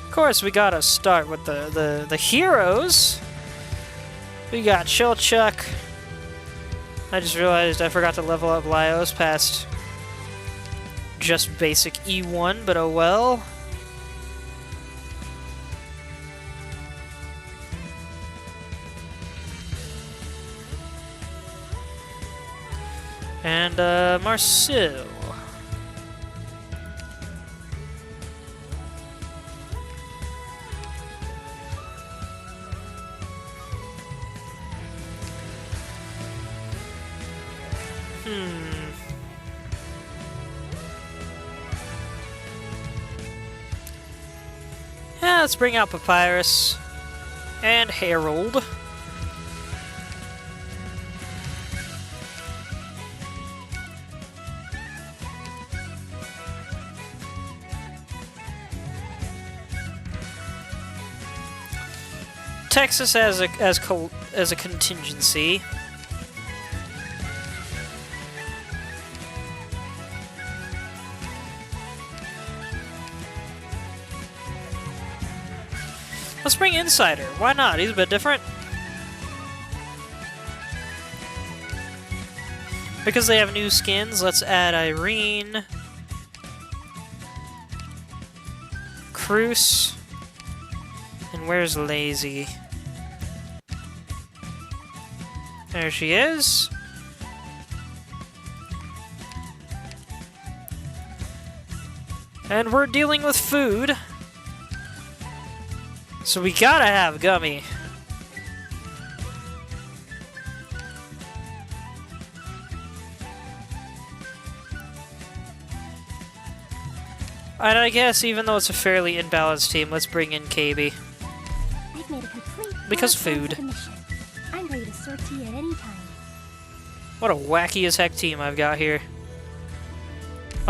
Of course, we gotta start with the heroes. We got Chilchuck. I just realized I forgot to level up Laios past just basic E1, but oh well. And Marcel. Yeah, let's bring out Papyrus and Harold. Texas as a contingency. Let's bring Insider. Why not? He's a bit different. Because they have new skins, let's add Irene. Cruz. And where's Lazy? There she is. And we're dealing with food. So we gotta have Gummy. And I guess even though it's a fairly imbalanced team, let's bring in KB. I've made a complete because food. I'm ready to sort tea at any time. What a wacky as heck team I've got here.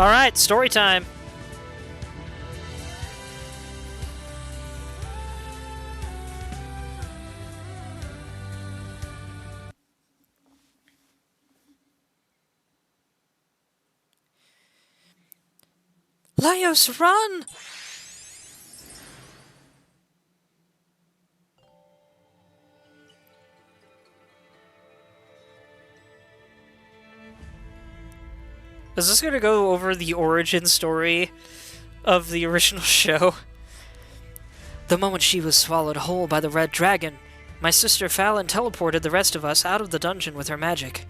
Alright, story time. Laios, run! Is this gonna go over the origin story of the original show? The moment she was swallowed whole by the red dragon, my sister Fallon teleported the rest of us out of the dungeon with her magic.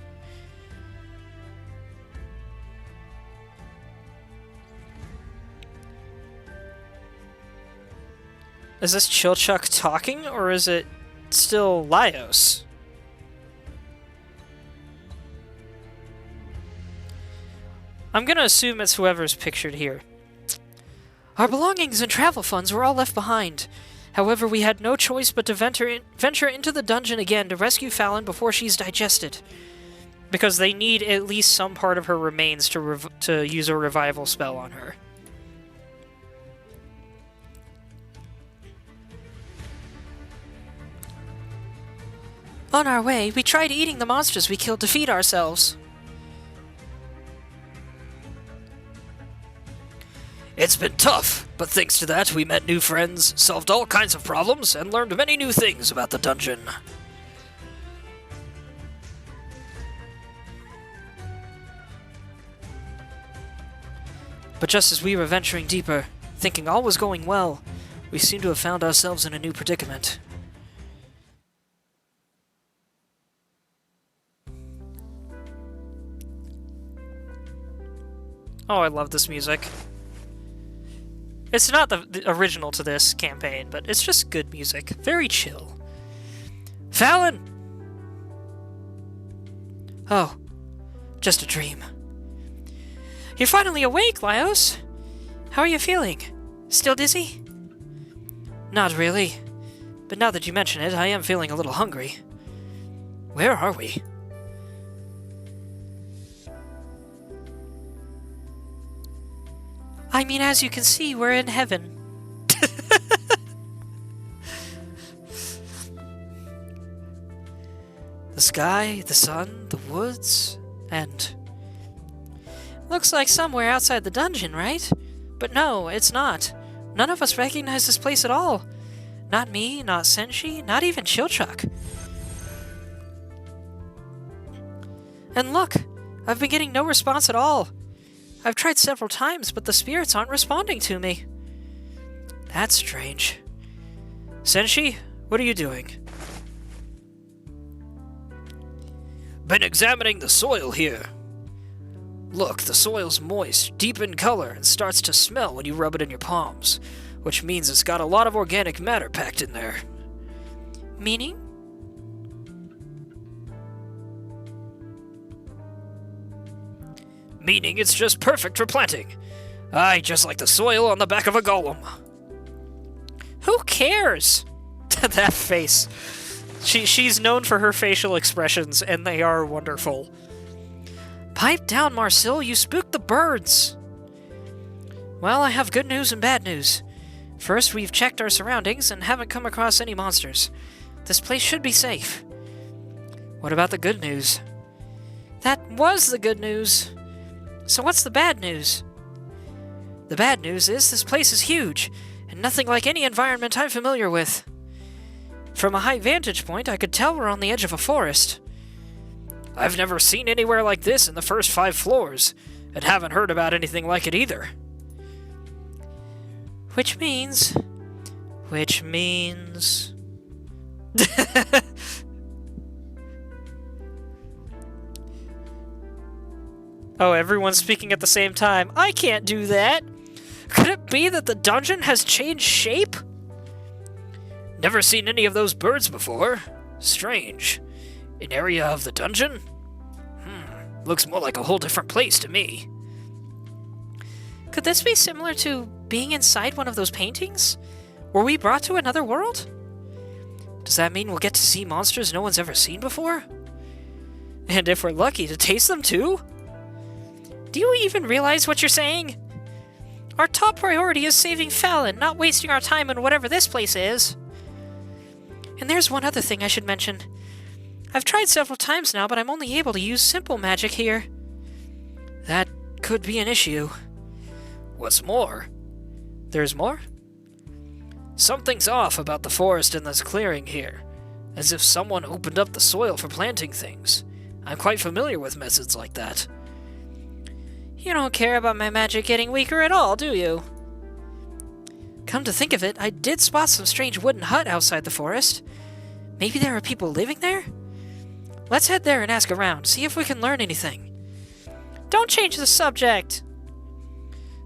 Is this Chilchuck talking, or is it still Laios? I'm gonna assume it's whoever's pictured here. Our belongings and travel funds were all left behind. However, we had no choice but to venture into the dungeon again to rescue Fallon before she's digested. Because they need at least some part of her remains to use a revival spell on her. On our way, we tried eating the monsters we killed to feed ourselves. It's been tough, but thanks to that we met new friends, solved all kinds of problems, and learned many new things about the dungeon. But just as we were venturing deeper, thinking all was going well, we seemed to have found ourselves in a new predicament. Oh, I love this music. It's not the original to this campaign, but it's just good music. Very chill. Fallon! Oh, just a dream. You're finally awake, Laios. How are you feeling? Still dizzy? Not really. But now that you mention it, I am feeling a little hungry. Where are we? I mean, as you can see, we're in heaven. The sky, the sun, the woods, and... Looks like somewhere outside the dungeon, right? But no, it's not. None of us recognize this place at all. Not me, not Senshi, not even Chilchuck. And look, I've been getting no response at all. I've tried several times, but the spirits aren't responding to me. That's strange. Senshi, what are you doing? Been examining the soil here. Look, the soil's moist, deep in color, and starts to smell when you rub it in your palms, which means it's got a lot of organic matter packed in there. Meaning? Meaning it's just perfect for planting. Aye, just like the soil on the back of a golem. Who cares? That face. She's known for her facial expressions, and they are wonderful. Pipe down, Marcel, you spooked the birds. Well, I have good news and bad news. First, we've checked our surroundings and haven't come across any monsters. This place should be safe. What about the good news? That was the good news. So what's the bad news? The bad news is this place is huge, and nothing like any environment I'm familiar with. From a high vantage point, I could tell we're on the edge of a forest. I've never seen anywhere like this in the first 5 floors, and haven't heard about anything like it either. Which means... Oh, everyone's speaking at the same time. I can't do that! Could it be that the dungeon has changed shape? Never seen any of those birds before. Strange. An area of the dungeon? Looks more like a whole different place to me. Could this be similar to being inside one of those paintings? Were we brought to another world? Does that mean we'll get to see monsters no one's ever seen before? And if we're lucky, to taste them too? Do you even realize what you're saying? Our top priority is saving Fallon, not wasting our time in whatever this place is. And there's one other thing I should mention. I've tried several times now, but I'm only able to use simple magic here. That could be an issue. What's more? There's more? Something's off about the forest in this clearing here, as if someone opened up the soil for planting things. I'm quite familiar with methods like that. You don't care about my magic getting weaker at all, do you? Come to think of it, I did spot some strange wooden hut outside the forest. Maybe there are people living there? Let's head there and ask around, see if we can learn anything. Don't change the subject!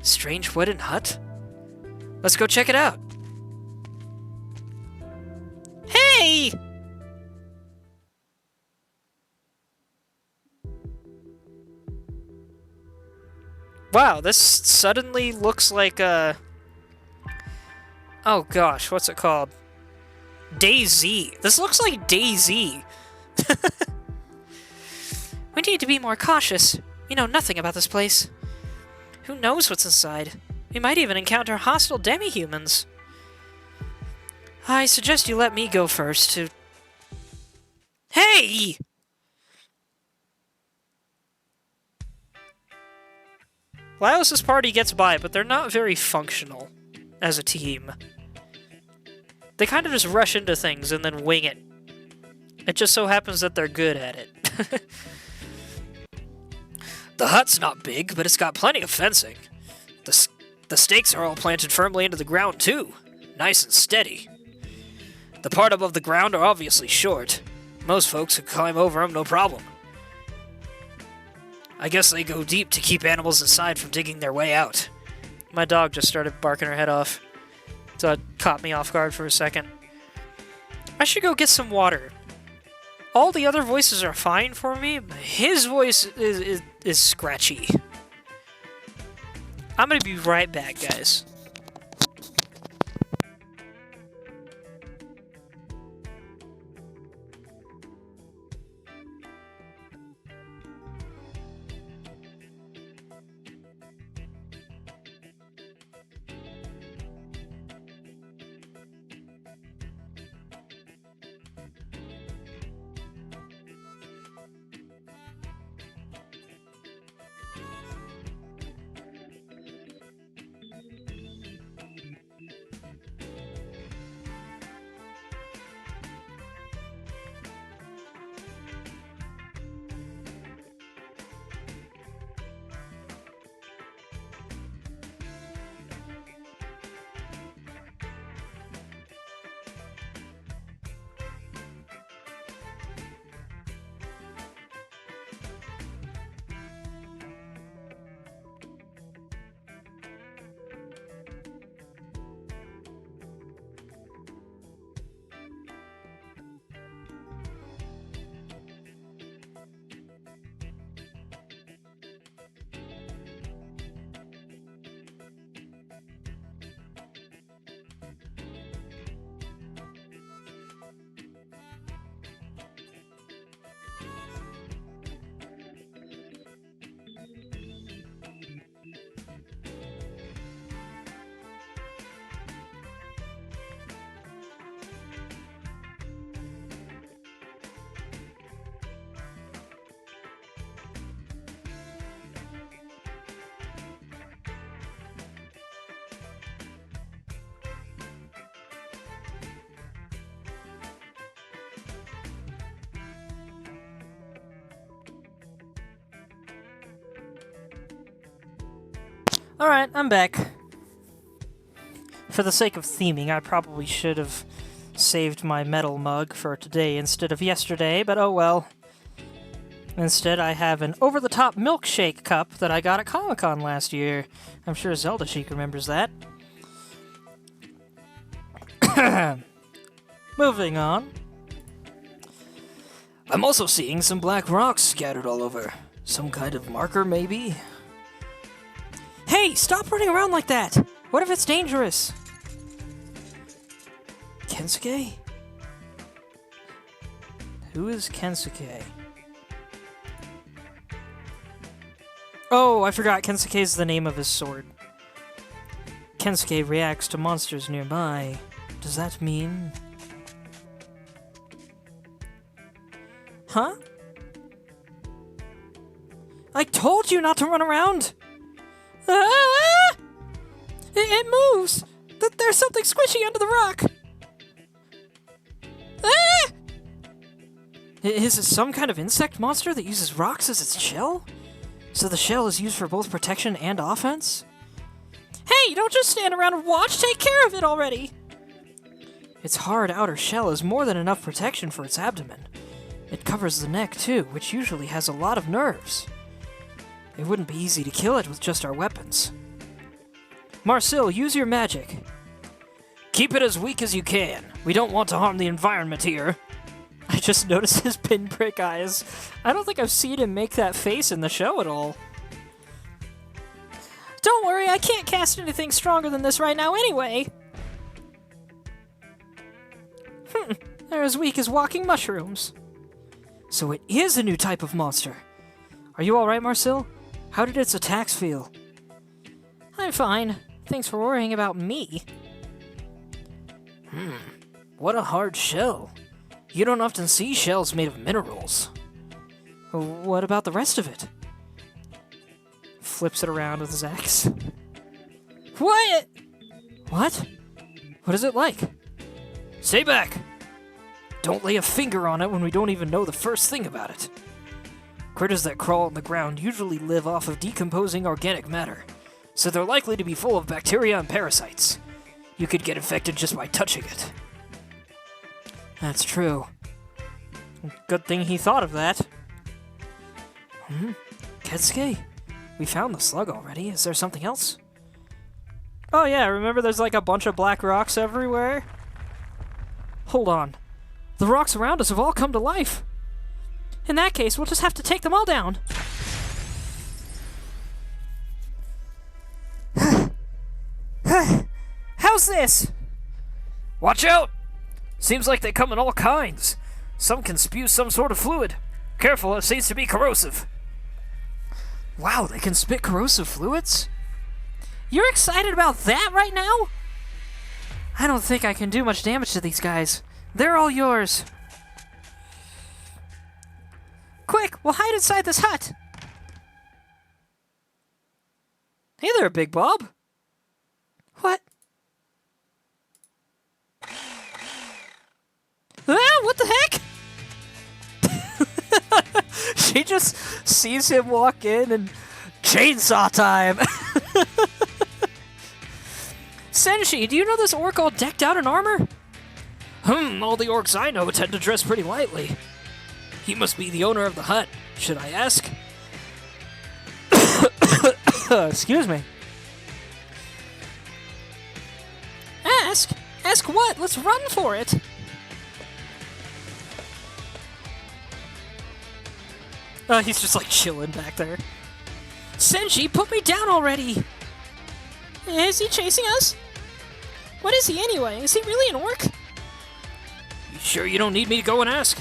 Strange wooden hut? Let's go check it out. Hey! Wow, this suddenly looks like a... Oh gosh, what's it called? DayZ. This looks like DayZ. We need to be more cautious. We know nothing about this place. Who knows what's inside? We might even encounter hostile demi-humans. I suggest you let me go first to... Hey! Laios' party gets by, but they're not very functional as a team. They kind of just rush into things and then wing it. It just so happens that they're good at it. The hut's not big, but it's got plenty of fencing. The stakes are all planted firmly into the ground, too. Nice and steady. The part above the ground are obviously short. Most folks could climb over them no problem. I guess they go deep to keep animals inside from digging their way out. My dog just started barking her head off, so it caught me off guard for a second. I should go get some water. All the other voices are fine for me, but his voice is scratchy. I'm gonna be right back, guys. Alright, I'm back. For the sake of theming, I probably should have saved my metal mug for today instead of yesterday, but oh well. Instead, I have an over-the-top milkshake cup that I got at Comic-Con last year. I'm sure Zelda Chic remembers that. Moving on. I'm also seeing some black rocks scattered all over. Some kind of marker, maybe? Hey, stop running around like that! What if it's dangerous? Kensuke? Who is Kensuke? Oh, I forgot. Kensuke is the name of his sword. Kensuke reacts to monsters nearby. Does that mean... Huh? I told you not to run around! Ah! It moves! There's something squishy under the rock! Ah! Is it some kind of insect monster that uses rocks as its shell? So the shell is used for both protection and offense? Hey, don't just stand around and watch, take care of it already! Its hard outer shell is more than enough protection for its abdomen. It covers the neck, too, which usually has a lot of nerves. It wouldn't be easy to kill it with just our weapons. Marcel, use your magic. Keep it as weak as you can. We don't want to harm the environment here. I just noticed his pinprick eyes. I don't think I've seen him make that face in the show at all. Don't worry, I can't cast anything stronger than this right now anyway. They're as weak as walking mushrooms. So it is a new type of monster. Are you alright, Marcel? How did its attacks feel? I'm fine. Thanks for worrying about me. What a hard shell. You don't often see shells made of minerals. What about the rest of it? Flips it around with his axe. What? What? What is it like? Stay back! Don't lay a finger on it when we don't even know the first thing about it. Critters that crawl on the ground usually live off of decomposing organic matter, so they're likely to be full of bacteria and parasites. You could get infected just by touching it. That's true. Good thing he thought of that. Ketsuke, we found the slug already. Is there something else? Oh yeah, remember there's like a bunch of black rocks everywhere? Hold on. The rocks around us have all come to life. In that case, we'll just have to take them all down. How's this? Watch out! Seems like they come in all kinds. Some can spew some sort of fluid. Careful, it seems to be corrosive. Wow, they can spit corrosive fluids? You're excited about that right now? I don't think I can do much damage to these guys. They're all yours. Quick, we'll hide inside this hut. Hey there, Big Bob. What? Ah, what the heck? She just sees him walk in and chainsaw time. Senshi, do you know this orc all decked out in armor? All the orcs I know tend to dress pretty lightly. He must be the owner of the hut. Should I ask? Excuse me. Ask? Ask what? Let's run for it. He's just like chilling back there. Senshi, put me down already! Is he chasing us? What is he anyway? Is he really an orc? You sure you don't need me to go and ask?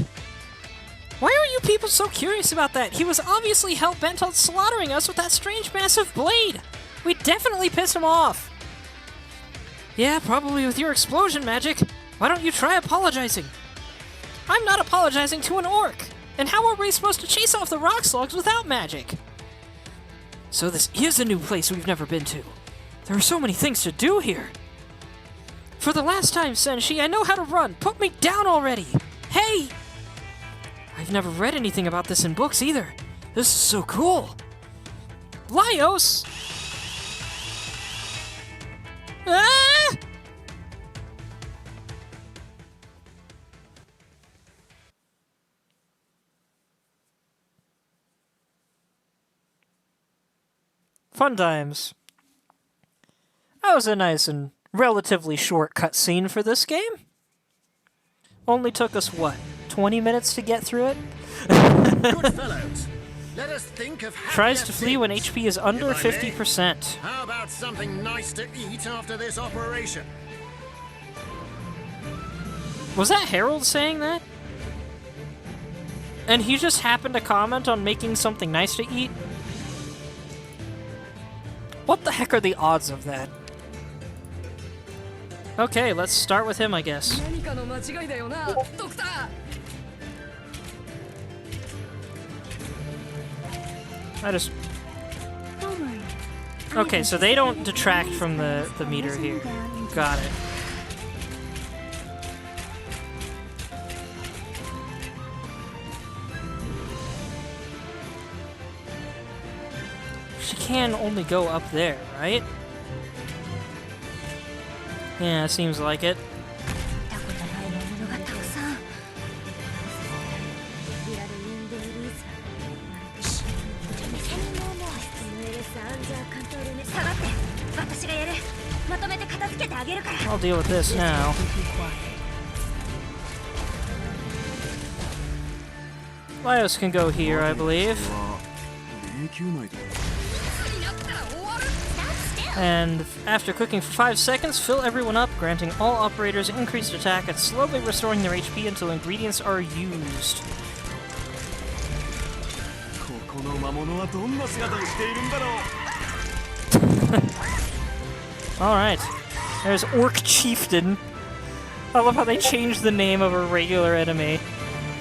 Why are you people so curious about that? He was obviously hell-bent on slaughtering us with that strange massive blade! We definitely pissed him off! Yeah, probably with your explosion magic. Why don't you try apologizing? I'm not apologizing to an orc! And how are we supposed to chase off the rock slugs without magic? So this is a new place we've never been to. There are so many things to do here. For the last time, Senshi, I know how to run. Put me down already. Hey! I've never read anything about this in books either. This is so cool. Laios! Ah! Fun times. That was a nice and relatively short cutscene for this game. Only took us, what, 20 minutes to get through it? Good fellows, let us think of Tries to flee when HP is under 50%. How about something nice to eat after this operation? Was that Harold saying that? And he just happened to comment on making something nice to eat? What the heck are the odds of that? Okay, let's start with him, I guess. I just... Okay, so they don't detract from the meter here. Got it. She can only go up there, right? Yeah, seems like it. I'll deal with this now. Laios can go here, I believe. And after cooking for 5 seconds, fill everyone up, granting all operators increased attack and slowly restoring their HP until ingredients are used. Alright. There's Orc Chieftain. I love how they changed the name of a regular enemy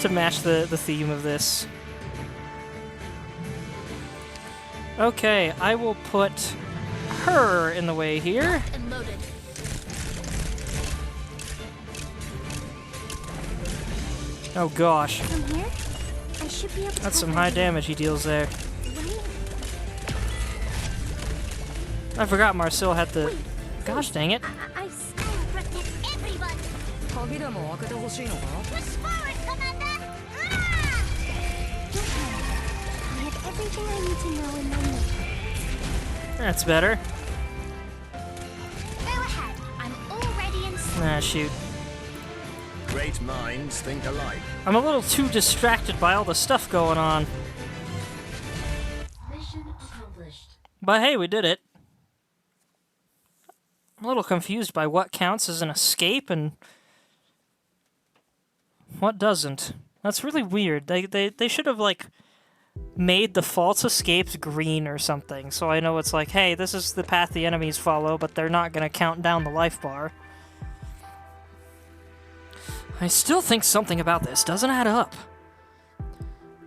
to match the theme of this. Okay, I will put her in the way here. Oh gosh. That's some high damage he deals there. I forgot Marcel had the... Gosh dang it. I swear to protect everyone. Push forward, Commander! Don't worry. I have everything I need to know in my notebook. That's better. Go ahead. I'm already in. Ah, shoot. Great minds think alike. I'm a little too distracted by all the stuff going on. Mission accomplished. But hey, we did it. I'm a little confused by what counts as an escape and what doesn't. That's really weird. They should have, like, made the false escapes green or something, so I know it's like, hey, this is the path the enemies follow, but they're not gonna count down the life bar. I still think something about this doesn't add up.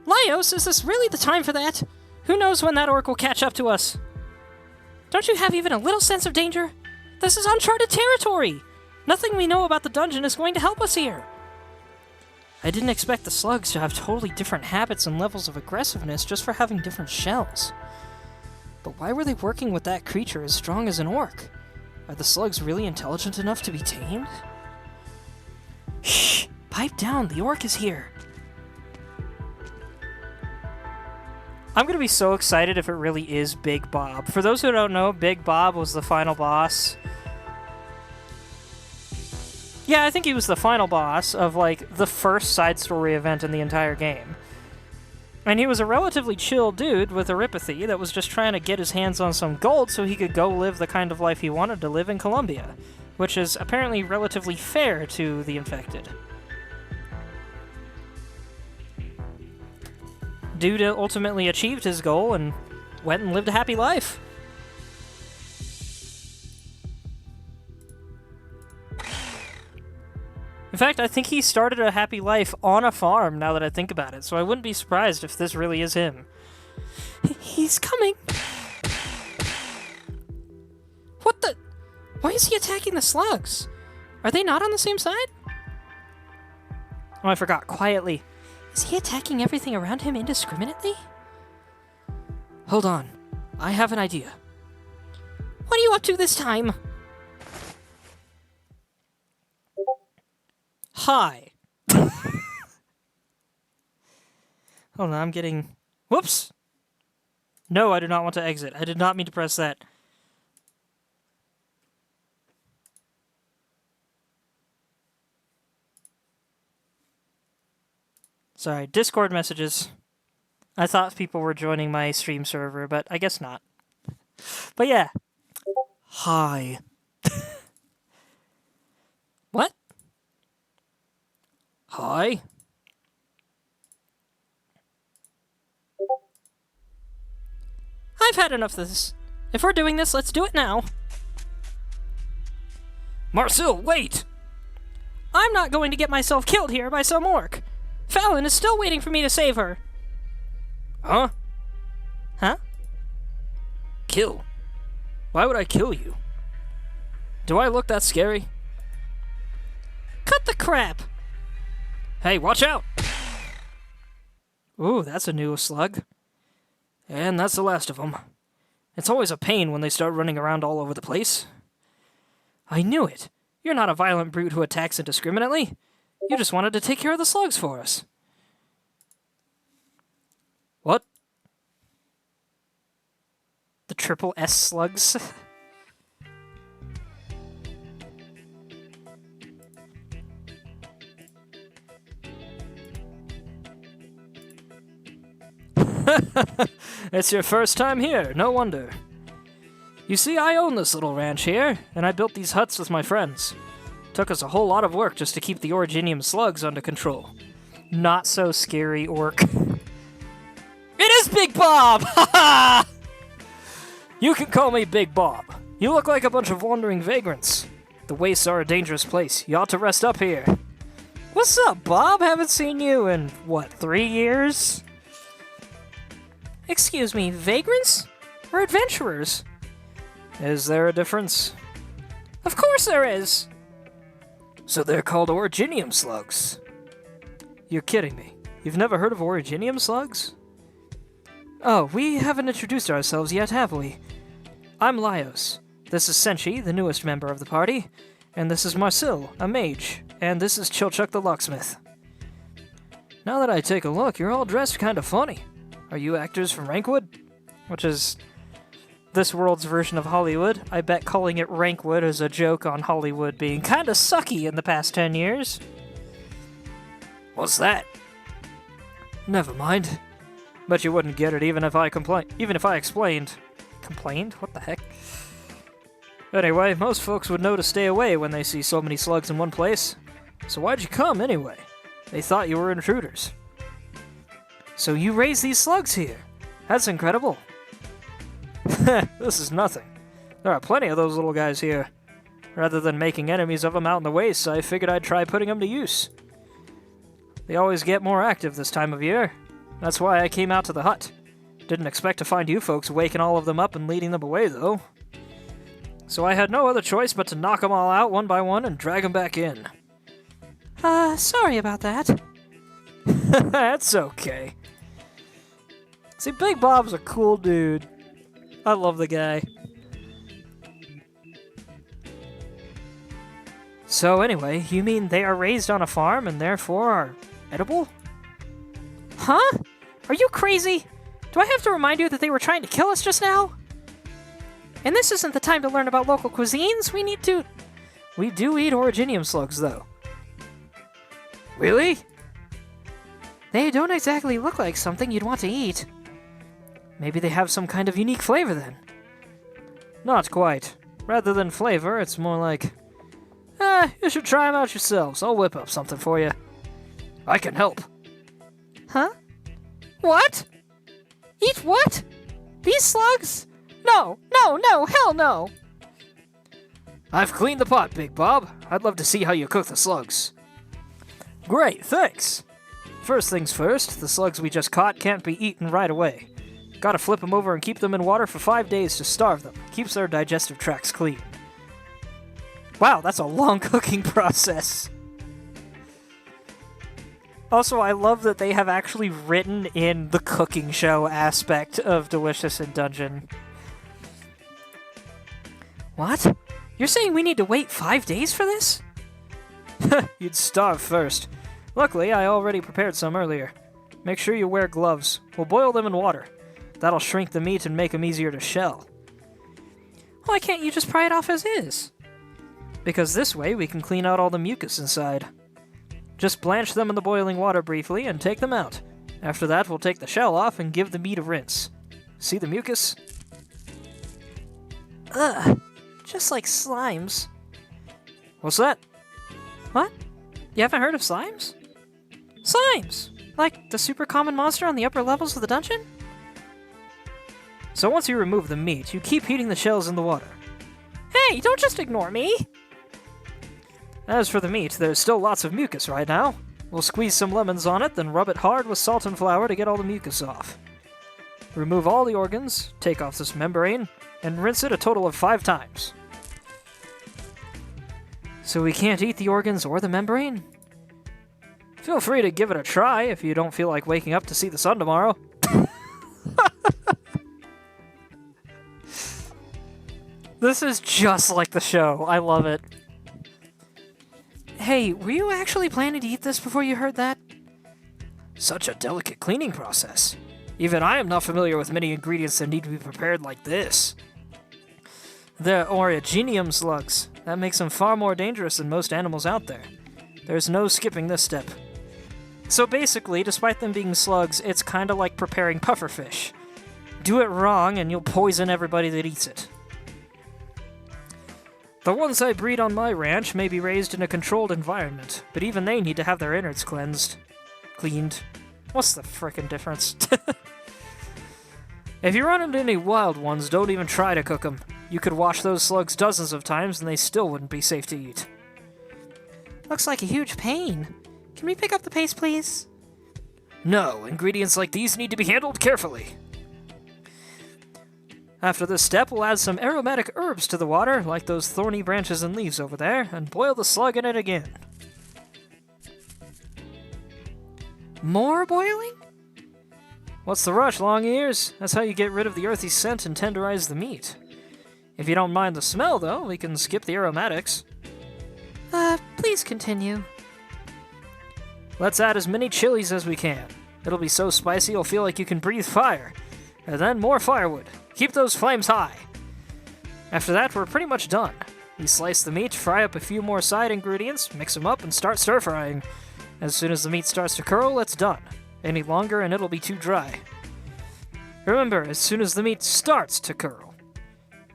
Laios, is this really the time for that? Who knows when that orc will catch up to us? Don't you have even a little sense of danger? This is uncharted territory! Nothing we know about the dungeon is going to help us here! I didn't expect the slugs to have totally different habits and levels of aggressiveness just for having different shells. But why were they working with that creature as strong as an orc? Are the slugs really intelligent enough to be tamed? Shh! Pipe down, the orc is here! I'm gonna be so excited if it really is Big Bob. For those who don't know, Big Bob was the final boss. Yeah, I think he was the final boss of, like, the first side story event in the entire game. And he was a relatively chill dude with erypathy that was just trying to get his hands on some gold so he could go live the kind of life he wanted to live in Colombia, which is apparently relatively fair to the infected. Dude ultimately achieved his goal and went and lived a happy life. In fact, I think he started a happy life on a farm, now that I think about it, so I wouldn't be surprised if this really is him. He's coming! What the... Why is he attacking the slugs? Are they not on the same side? Oh, I forgot. Quietly. Is he attacking everything around him indiscriminately? Hold on. I have an idea. What are you up to this time? Hi. Hold on, I'm getting... Whoops! No, I do not want to exit. I did not mean to press that. Sorry, Discord messages. I thought people were joining my stream server, but I guess not. But yeah. Hi. What? Hi? I've had enough of this. If we're doing this, let's do it now. Marcel, wait! I'm not going to get myself killed here by some orc. Fallon is still waiting for me to save her. Huh? Huh? Kill? Why would I kill you? Do I look that scary? Cut the crap! Hey, watch out! Ooh, that's a new slug. And that's the last of them. It's always a pain when they start running around all over the place. I knew it. You're not a violent brute who attacks indiscriminately. You just wanted to take care of the slugs for us. What? The triple S slugs? It's your first time here, no wonder. You see, I own this little ranch here, and I built these huts with my friends. Took us a whole lot of work just to keep the Originium slugs under control. Not so scary, orc. It is Big Bob! Ha You can call me Big Bob. You look like a bunch of wandering vagrants. The wastes are a dangerous place. You ought to rest up here. What's up, Bob? Haven't seen you in, what, 3 years? Excuse me, vagrants? We're adventurers. Is there a difference? Of course there is! So they're called Originium slugs. You're kidding me. You've never heard of Originium slugs? Oh, we haven't introduced ourselves yet, have we? I'm Laios. This is Senshi, the newest member of the party. And this is Marcil, a mage. And this is Chilchuk the locksmith. Now that I take a look, you're all dressed kinda funny. Are you actors from Rankwood? Which is this world's version of Hollywood. I bet calling it Rankwood is a joke on Hollywood being kinda sucky in the past 10 years. What's that? Never mind. Bet you wouldn't get it even if I explained. Complained? What the heck? Anyway, most folks would know to stay away when they see so many slugs in one place. So why'd you come anyway? They thought you were intruders. So you raised these slugs here? That's incredible. This is nothing. There are plenty of those little guys here. Rather than making enemies of them out in the wastes, I figured I'd try putting them to use. They always get more active this time of year. That's why I came out to the hut. Didn't expect to find you folks waking all of them up and leading them away, though. So I had no other choice but to knock them all out one by one and drag them back in. Sorry about that. That's okay. See, Big Bob's a cool dude. I love the guy. So anyway, you mean they are raised on a farm and therefore are edible? Huh? Are you crazy? Do I have to remind you that they were trying to kill us just now? And this isn't the time to learn about local cuisines. We do eat Originium slugs, though. Really? They don't exactly look like something you'd want to eat. Maybe they have some kind of unique flavor, then. Not quite. Rather than flavor, it's more like... you should try them out yourselves. I'll whip up something for you. I can help. Huh? What? Eat what? These slugs? No, hell no! I've cleaned the pot, Big Bob. I'd love to see how you cook the slugs. Great, thanks. First things first, the slugs we just caught can't be eaten right away. Gotta flip them over and keep them in water for 5 days to starve them. Keeps their digestive tracts clean. Wow, that's a long cooking process. Also, I love that they have actually written in the cooking show aspect of Delicious in Dungeon. What? You're saying we need to wait 5 days for this? You'd starve first. Luckily, I already prepared some earlier. Make sure you wear gloves. We'll boil them in water. That'll shrink the meat and make them easier to shell. Why can't you just pry it off as is? Because this way we can clean out all the mucus inside. Just blanch them in the boiling water briefly and take them out. After that, we'll take the shell off and give the meat a rinse. See the mucus? Ugh, just like slimes. What's that? What? You haven't heard of slimes? Slimes! Like the super common monster on the upper levels of the dungeon? So once you remove the meat, you keep heating the shells in the water. Hey, don't just ignore me! As for the meat, there's still lots of mucus right now. We'll squeeze some lemons on it, then rub it hard with salt and flour to get all the mucus off. Remove all the organs, take off this membrane, and rinse it a total of 5 times. So we can't eat the organs or the membrane? Feel free to give it a try if you don't feel like waking up to see the sun tomorrow. This is just like the show. I love it. Hey, were you actually planning to eat this before you heard that? Such a delicate cleaning process. Even I am not familiar with many ingredients that need to be prepared like this. They're originium slugs. That makes them far more dangerous than most animals out there. There's no skipping this step. So basically, despite them being slugs, it's kinda like preparing pufferfish. Do it wrong and you'll poison everybody that eats it. The ones I breed on my ranch may be raised in a controlled environment, but even they need to have their innards cleaned. What's the frickin' difference? If you run into any wild ones, don't even try to cook them. You could wash those slugs dozens of times and they still wouldn't be safe to eat. Looks like a huge pain. Can we pick up the pace, please? No, ingredients like these need to be handled carefully. After this step, we'll add some aromatic herbs to the water, like those thorny branches and leaves over there, and boil the slug in it again. More boiling? What's the rush, long ears? That's how you get rid of the earthy scent and tenderize the meat. If you don't mind the smell, though, we can skip the aromatics. Please continue. Let's add as many chilies as we can. It'll be so spicy you'll feel like you can breathe fire. And then more firewood. Keep those flames high. After that, we're pretty much done. We slice the meat, fry up a few more side ingredients, mix them up, and start stir-frying. As soon as the meat starts to curl, it's done. Any longer and it'll be too dry. Remember, as soon as the meat starts to curl.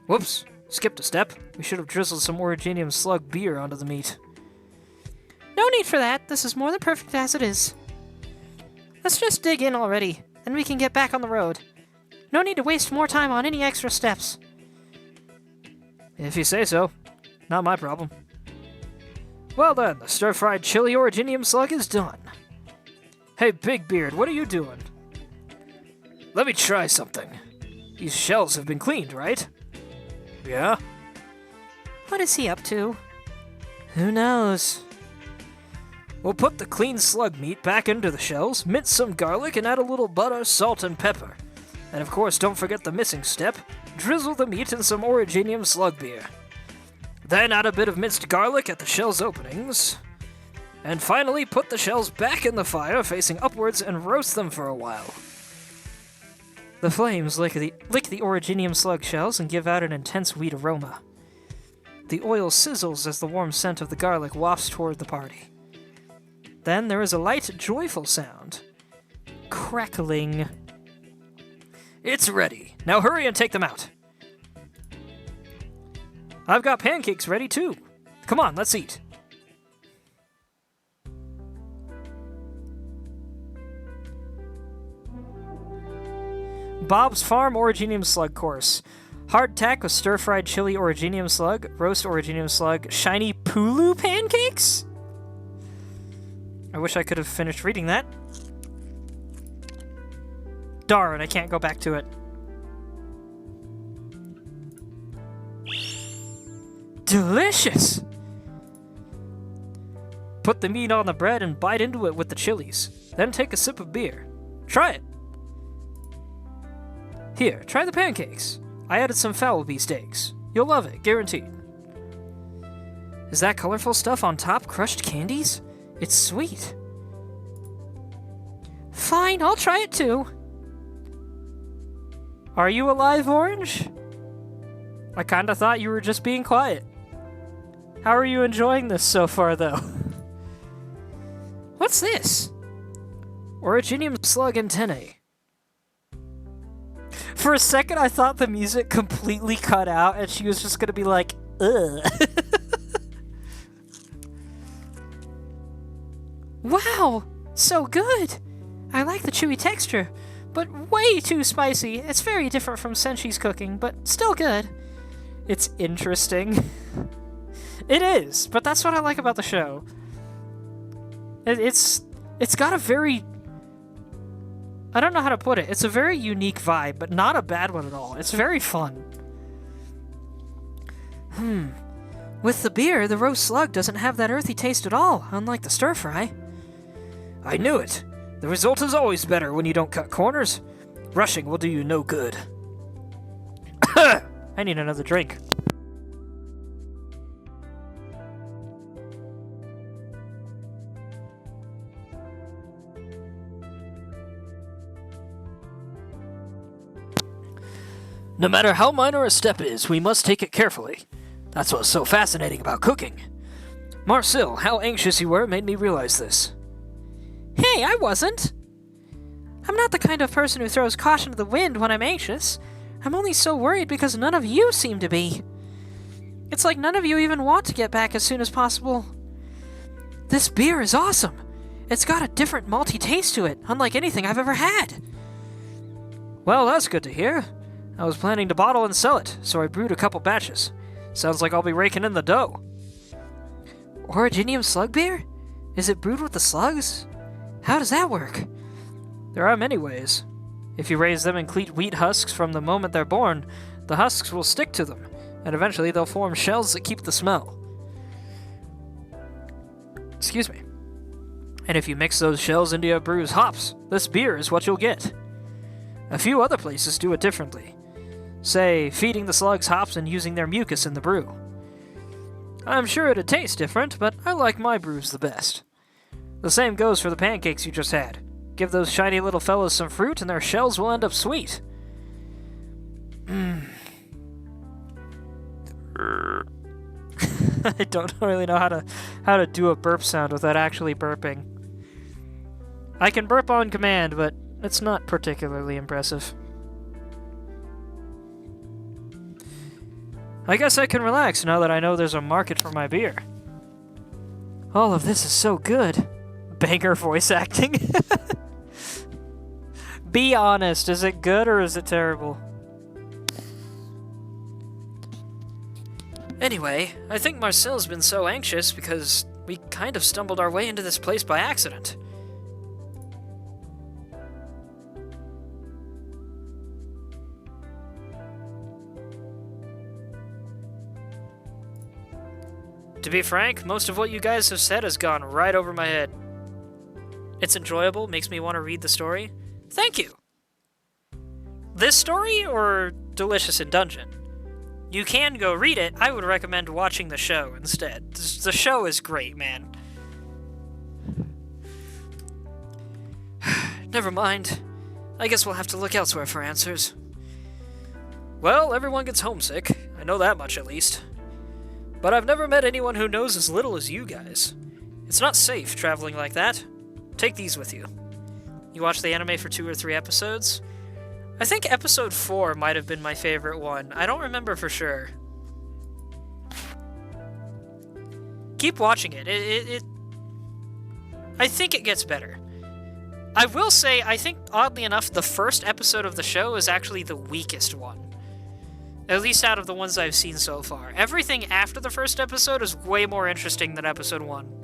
Whoops, skipped a step. We should have drizzled some originium slug beer onto the meat. No need for that. This is more than perfect as it is. Let's just dig in already, and we can get back on the road. No need to waste more time on any extra steps. If you say so. Not my problem. Well then, the stir-fried chili originium slug is done. Hey, Big Beard, what are you doing? Let me try something. These shells have been cleaned, right? Yeah? What is he up to? Who knows? We'll put the clean slug meat back into the shells, mince some garlic, and add a little butter, salt, and pepper. And of course, don't forget the missing step, drizzle the meat in some originium slug beer. Then add a bit of minced garlic at the shell's openings. And finally, put the shells back in the fire facing upwards and roast them for a while. The flames lick the originium slug shells and give out an intense wheat aroma. The oil sizzles as the warm scent of the garlic wafts toward the party. Then there is a light, joyful sound. Crackling. It's ready. Now hurry and take them out. I've got pancakes ready too. Come on, let's eat. Bob's Farm Originium Slug Course. Hardtack with stir-fried chili originium slug, roast originium slug, shiny Pulu pancakes? I wish I could have finished reading that. Darn, I can't go back to it. Delicious! Put the meat on the bread and bite into it with the chilies. Then take a sip of beer. Try it! Here, try the pancakes. I added some fowl beefsteaks. You'll love it, guaranteed. Is that colorful stuff on top crushed candies? It's sweet. Fine, I'll try it too. Are you alive, Orange? I kinda thought you were just being quiet. How are you enjoying this so far, though? What's this? Originium slug antennae. For a second, I thought the music completely cut out and she was just gonna be like, ugh. Wow! So good! I like the chewy texture, but way too spicy. It's very different from Senshi's cooking, but still good. It's interesting. It is, but that's what I like about the show. It's got a very... I don't know how to put it. It's a very unique vibe, but not a bad one at all. It's very fun. With the beer, the roast slug doesn't have that earthy taste at all, unlike the stir-fry. I knew it. The result is always better when you don't cut corners. Rushing will do you no good. I need another drink. No matter how minor a step is, we must take it carefully. That's what's so fascinating about cooking. Marcel, how anxious you were made me realize this. Hey, I wasn't. I'm not the kind of person who throws caution to the wind when I'm anxious. I'm only so worried because none of you seem to be. It's like none of you even want to get back as soon as possible. This beer is awesome. It's got a different malty taste to it, unlike anything I've ever had. Well, that's good to hear. I was planning to bottle and sell it, so I brewed a couple batches. Sounds like I'll be raking in the dough. Originium slug beer? Is it brewed with the slugs? How does that work? There are many ways. If you raise them in wheat husks from the moment they're born, the husks will stick to them, and eventually they'll form shells that keep the smell. Excuse me. And if you mix those shells into your brew's hops, this beer is what you'll get. A few other places do it differently. Say, feeding the slugs hops and using their mucus in the brew. I'm sure it'd taste different, but I like my brews the best. The same goes for the pancakes you just had. Give those shiny little fellows some fruit and their shells will end up sweet. I don't really know how to do a burp sound without actually burping. I can burp on command, but it's not particularly impressive. I guess I can relax now that I know there's a market for my beer. All of this is so good. Banger voice acting. Be honest, is it good or is it terrible? Anyway, I think Marcel's been so anxious because we kind of stumbled our way into this place by accident. To be frank, most of what you guys have said has gone right over my head. It's enjoyable, makes me want to read the story. Thank you! This story or Delicious in Dungeon? You can go read it. I would recommend watching the show instead. The show is great, man. Never mind. I guess we'll have to look elsewhere for answers. Well, everyone gets homesick. I know that much at least. But I've never met anyone who knows as little as you guys. It's not safe traveling like that. Take these with you. You watch the anime for 2 or 3 episodes? I think episode 4 might have been my favorite one. I don't remember for sure. Keep watching it. I think it gets better. I will say, I think, oddly enough, the first episode of the show is actually the weakest one. At least out of the ones I've seen so far. Everything after the first episode is way more interesting than episode 1.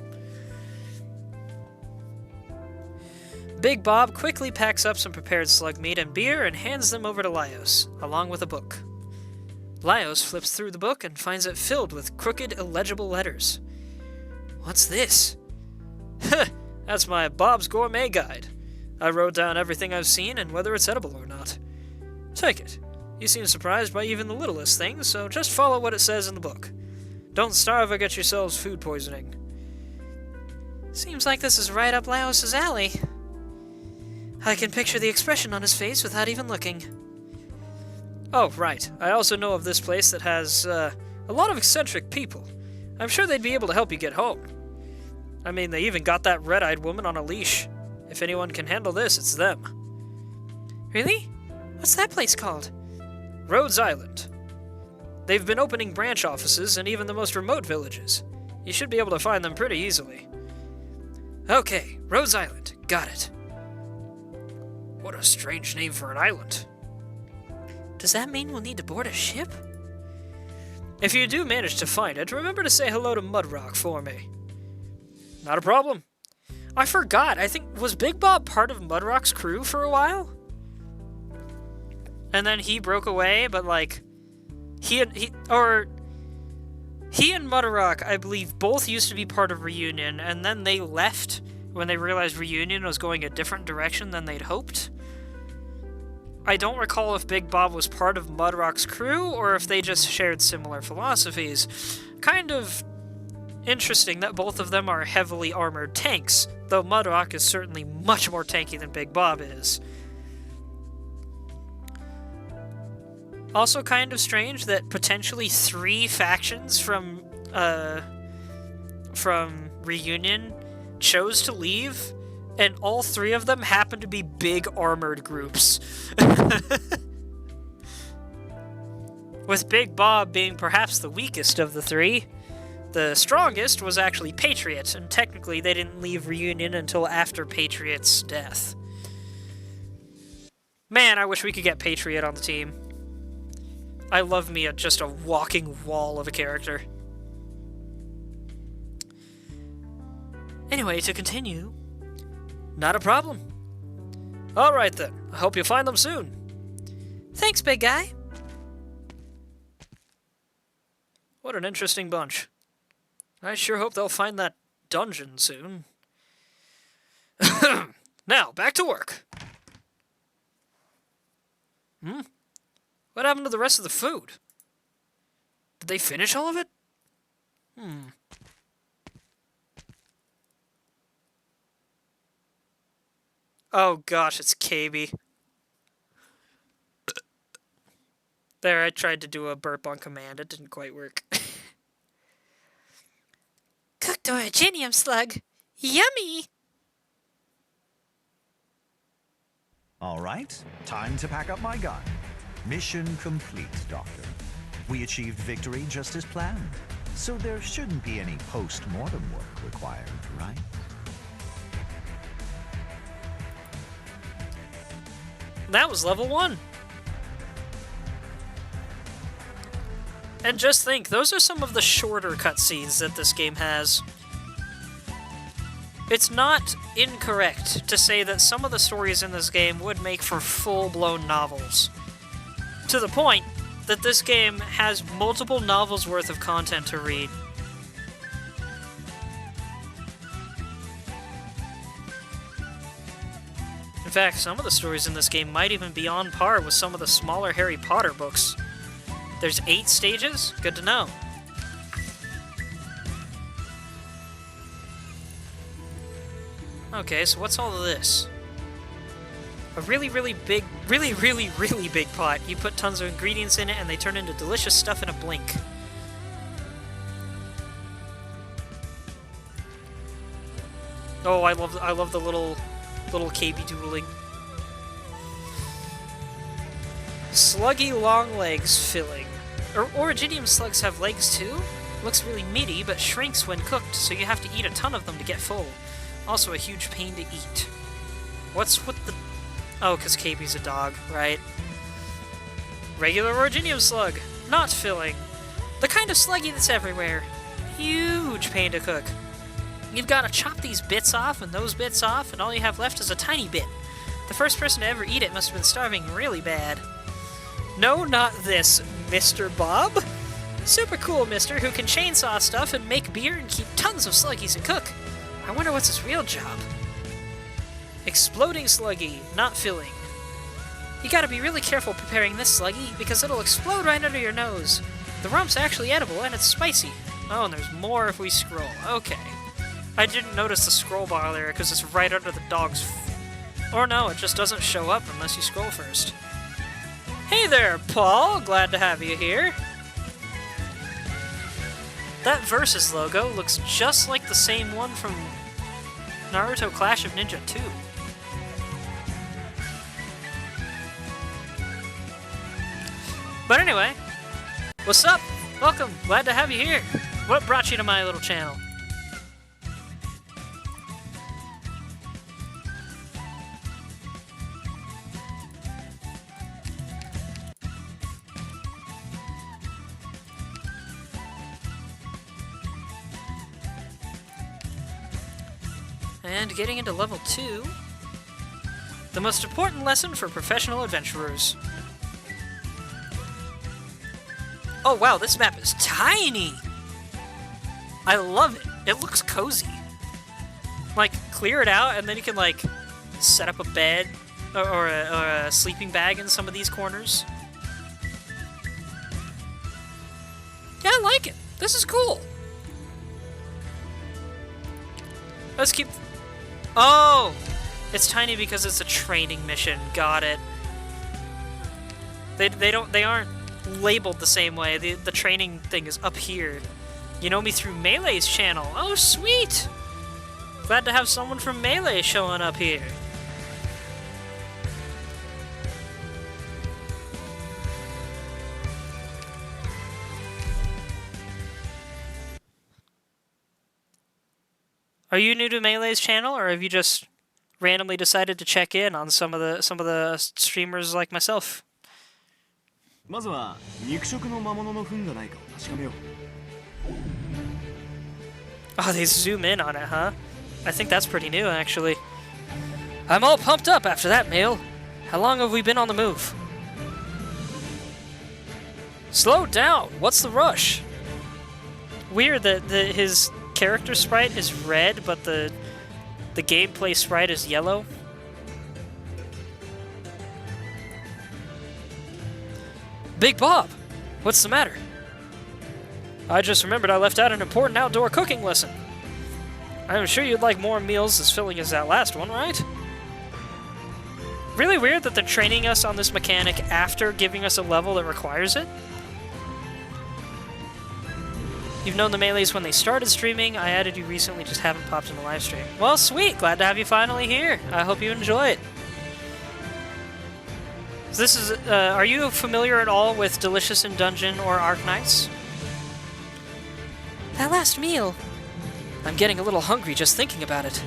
Big Bob quickly packs up some prepared slug meat and beer and hands them over to Laios, along with a book. Laios flips through the book and finds it filled with crooked, illegible letters. What's this? Heh, that's my Bob's Gourmet Guide. I wrote down everything I've seen and whether it's edible or not. Take it. You seem surprised by even the littlest things, so just follow what it says in the book. Don't starve or get yourselves food poisoning. Seems like this is right up Laios' alley. I can picture the expression on his face without even looking. Oh, right. I also know of this place that has, a lot of eccentric people. I'm sure they'd be able to help you get home. I mean, they even got that red-eyed woman on a leash. If anyone can handle this, it's them. Really? What's that place called? Rhodes Island. They've been opening branch offices in even the most remote villages. You should be able to find them pretty easily. Okay, Rhodes Island. Got it. What a strange name for an island. Does that mean we'll need to board a ship? If you do manage to find it, remember to say hello to Mudrock for me. Not a problem. I forgot, I think, was Big Bob part of Mudrock's crew for a while? And then he broke away, but like, he and Mudrock, I believe, both used to be part of Reunion, and then they left when they realized Reunion was going a different direction than they'd hoped. I don't recall if Big Bob was part of Mudrock's crew, or if they just shared similar philosophies. Kind of interesting that both of them are heavily armored tanks, though Mudrock is certainly much more tanky than Big Bob is. Also kind of strange that potentially 3 factions from Reunion chose to leave, and all 3 of them happen to be big armored groups. With Big Bob being perhaps the weakest of the 3. The strongest was actually Patriot, and technically they didn't leave Reunion until after Patriot's death. Man, I wish we could get Patriot on the team. I love me just a walking wall of a character. Anyway, to continue... Not a problem. Alright then, I hope you'll find them soon. Thanks, big guy. What an interesting bunch. I sure hope they'll find that dungeon soon. Now, back to work. What happened to the rest of the food? Did they finish all of it? Oh gosh, it's KB. There, I tried to do a burp on command. It didn't quite work. Cooked originium slug. Yummy! All right, time to pack up my gun. Mission complete, Doctor. We achieved victory just as planned, so there shouldn't be any post-mortem work required, right? That was level 1. And just think, those are some of the shorter cutscenes that this game has. It's not incorrect to say that some of the stories in this game would make for full-blown novels. To the point that this game has multiple novels worth of content to read. In fact, some of the stories in this game might even be on par with some of the smaller Harry Potter books. There's 8 stages? Good to know. Okay, so what's all of this? A really big pot. You put tons of ingredients in it and they turn into delicious stuff in a blink. Oh, I love the little KB doodling. Sluggy long legs filling. Originium slugs have legs too? Looks really meaty, but shrinks when cooked, so you have to eat a ton of them to get full. Also a huge pain to eat. What's with the... Oh, because KB's a dog, right? Regular Originium slug. Not filling. The kind of sluggy that's everywhere. Huge pain to cook. You've got to chop these bits off and those bits off, and all you have left is a tiny bit. The first person to ever eat it must have been starving really bad. No, not this, Mr. Bob. Super cool mister who can chainsaw stuff and make beer and keep tons of sluggies and cook. I wonder what's his real job. Exploding sluggy, not filling. You gotta be really careful preparing this sluggy because it'll explode right under your nose. The rump's actually edible and it's spicy. Oh, and there's more if we scroll. Okay. I didn't notice the scroll bar there because it's right under the dog's or no, it just doesn't show up unless you scroll first. Hey there, Paul! Glad to have you here. That Versus logo looks just like the same one from Naruto Clash of Ninja 2. But anyway, what's up? Welcome, glad to have you here. What brought you to my little channel? And getting into level 2, the most important lesson for professional adventurers. Oh wow, this map is tiny! I love it. It looks cozy. Like, clear it out and then you can like set up a bed or a sleeping bag in some of these corners. Yeah, I like it. This is cool. Let's keep... Oh! It's tiny because it's a training mission. Got it. They aren't labeled the same way. The training thing is up here. You know me through Melee's channel. Oh, sweet! Glad to have someone from Melee showing up here. Are you new to Melee's channel, or have you just randomly decided to check in on some of the streamers like myself? Oh, they zoom in on it, huh? I think that's pretty new, actually. I'm all pumped up after that, Mail. How long have we been on the move? Slow down! What's the rush? Weird that his character sprite is red, but the gameplay sprite is yellow. Big Bob! What's the matter? I just remembered I left out an important outdoor cooking lesson. I'm sure you'd like more meals as filling as that last one, right? Really weird that they're training us on this mechanic after giving us a level that requires it. You've known the Melees when they started streaming. I added you recently, just haven't popped in the live stream. Well, sweet! Glad to have you finally here. I hope you enjoy it. So this is, are you familiar at all with Delicious in Dungeon or Arknights? That last meal! I'm getting a little hungry just thinking about it.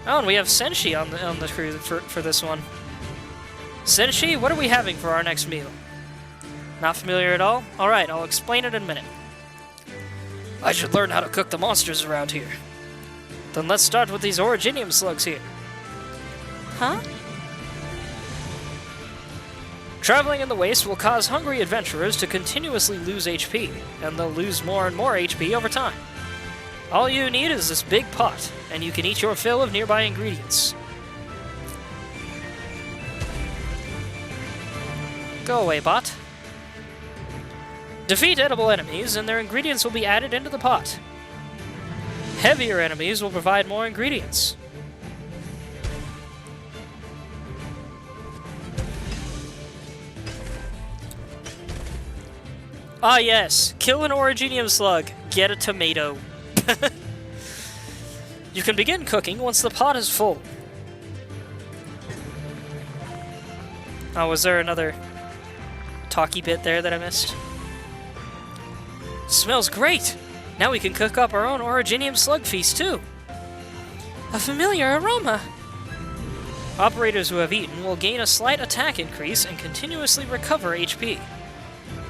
Oh, and we have Senshi on the crew for this one. Senshi, what are we having for our next meal? Not familiar at all? Alright, I'll explain it in a minute. I should learn how to cook the monsters around here. Then let's start with these originium slugs here. Huh? Traveling in the waste will cause hungry adventurers to continuously lose HP, and they'll lose more and more HP over time. All you need is this big pot, and you can eat your fill of nearby ingredients. Go away, bot. Defeat edible enemies, and their ingredients will be added into the pot. Heavier enemies will provide more ingredients. Ah yes, kill an originium slug, get a tomato. You can begin cooking once the pot is full. Oh, was there another talky bit there that I missed? Smells great! Now we can cook up our own originium slug feast too. A familiar aroma! Operators who have eaten will gain a slight attack increase and continuously recover HP.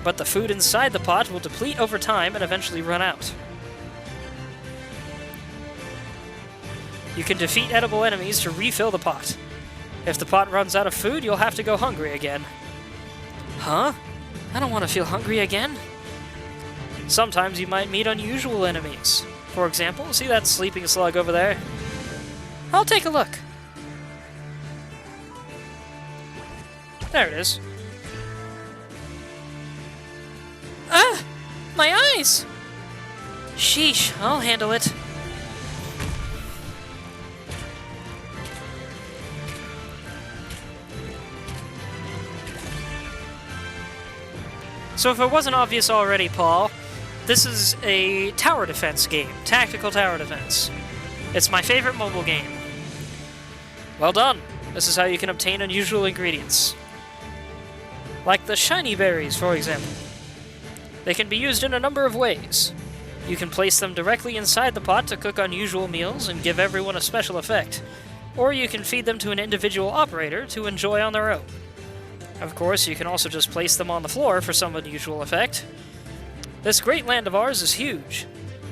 But the food inside the pot will deplete over time and eventually run out. You can defeat edible enemies to refill the pot. If the pot runs out of food, you'll have to go hungry again. Huh? I don't want to feel hungry again. Sometimes you might meet unusual enemies. For example, see that sleeping slug over there? I'll take a look. There it is. Ah! My eyes! Sheesh, I'll handle it. So if it wasn't obvious already, Paul, this is a tower defense game. Tactical tower defense. It's my favorite mobile game. Well done. This is how you can obtain unusual ingredients. Like the shiny berries, for example. They can be used in a number of ways. You can place them directly inside the pot to cook unusual meals and give everyone a special effect. Or you can feed them to an individual operator to enjoy on their own. Of course, you can also just place them on the floor for some unusual effect. This great land of ours is huge.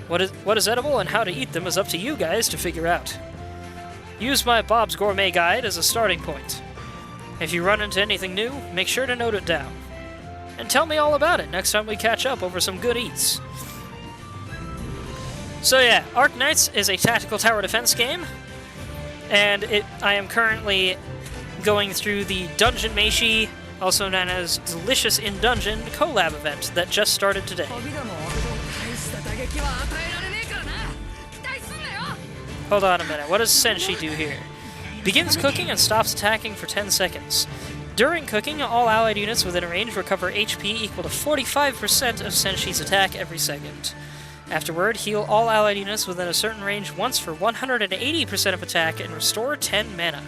What is edible and how to eat them is up to you guys to figure out. Use my Bob's Gourmet Guide as a starting point. If you run into anything new, make sure to note it down. And tell me all about it next time we catch up over some good eats. So yeah, Arknights is a tactical tower defense game, and I am currently going through the Dungeon Meshi, also known as Delicious in Dungeon collab event that just started today. Hold on a minute, what does Senshi do here? Begins cooking and stops attacking for 10 seconds. During cooking, all allied units within a range recover HP equal to 45% of Senshi's attack every second. Afterward, heal all allied units within a certain range once for 180% of attack and restore 10 mana.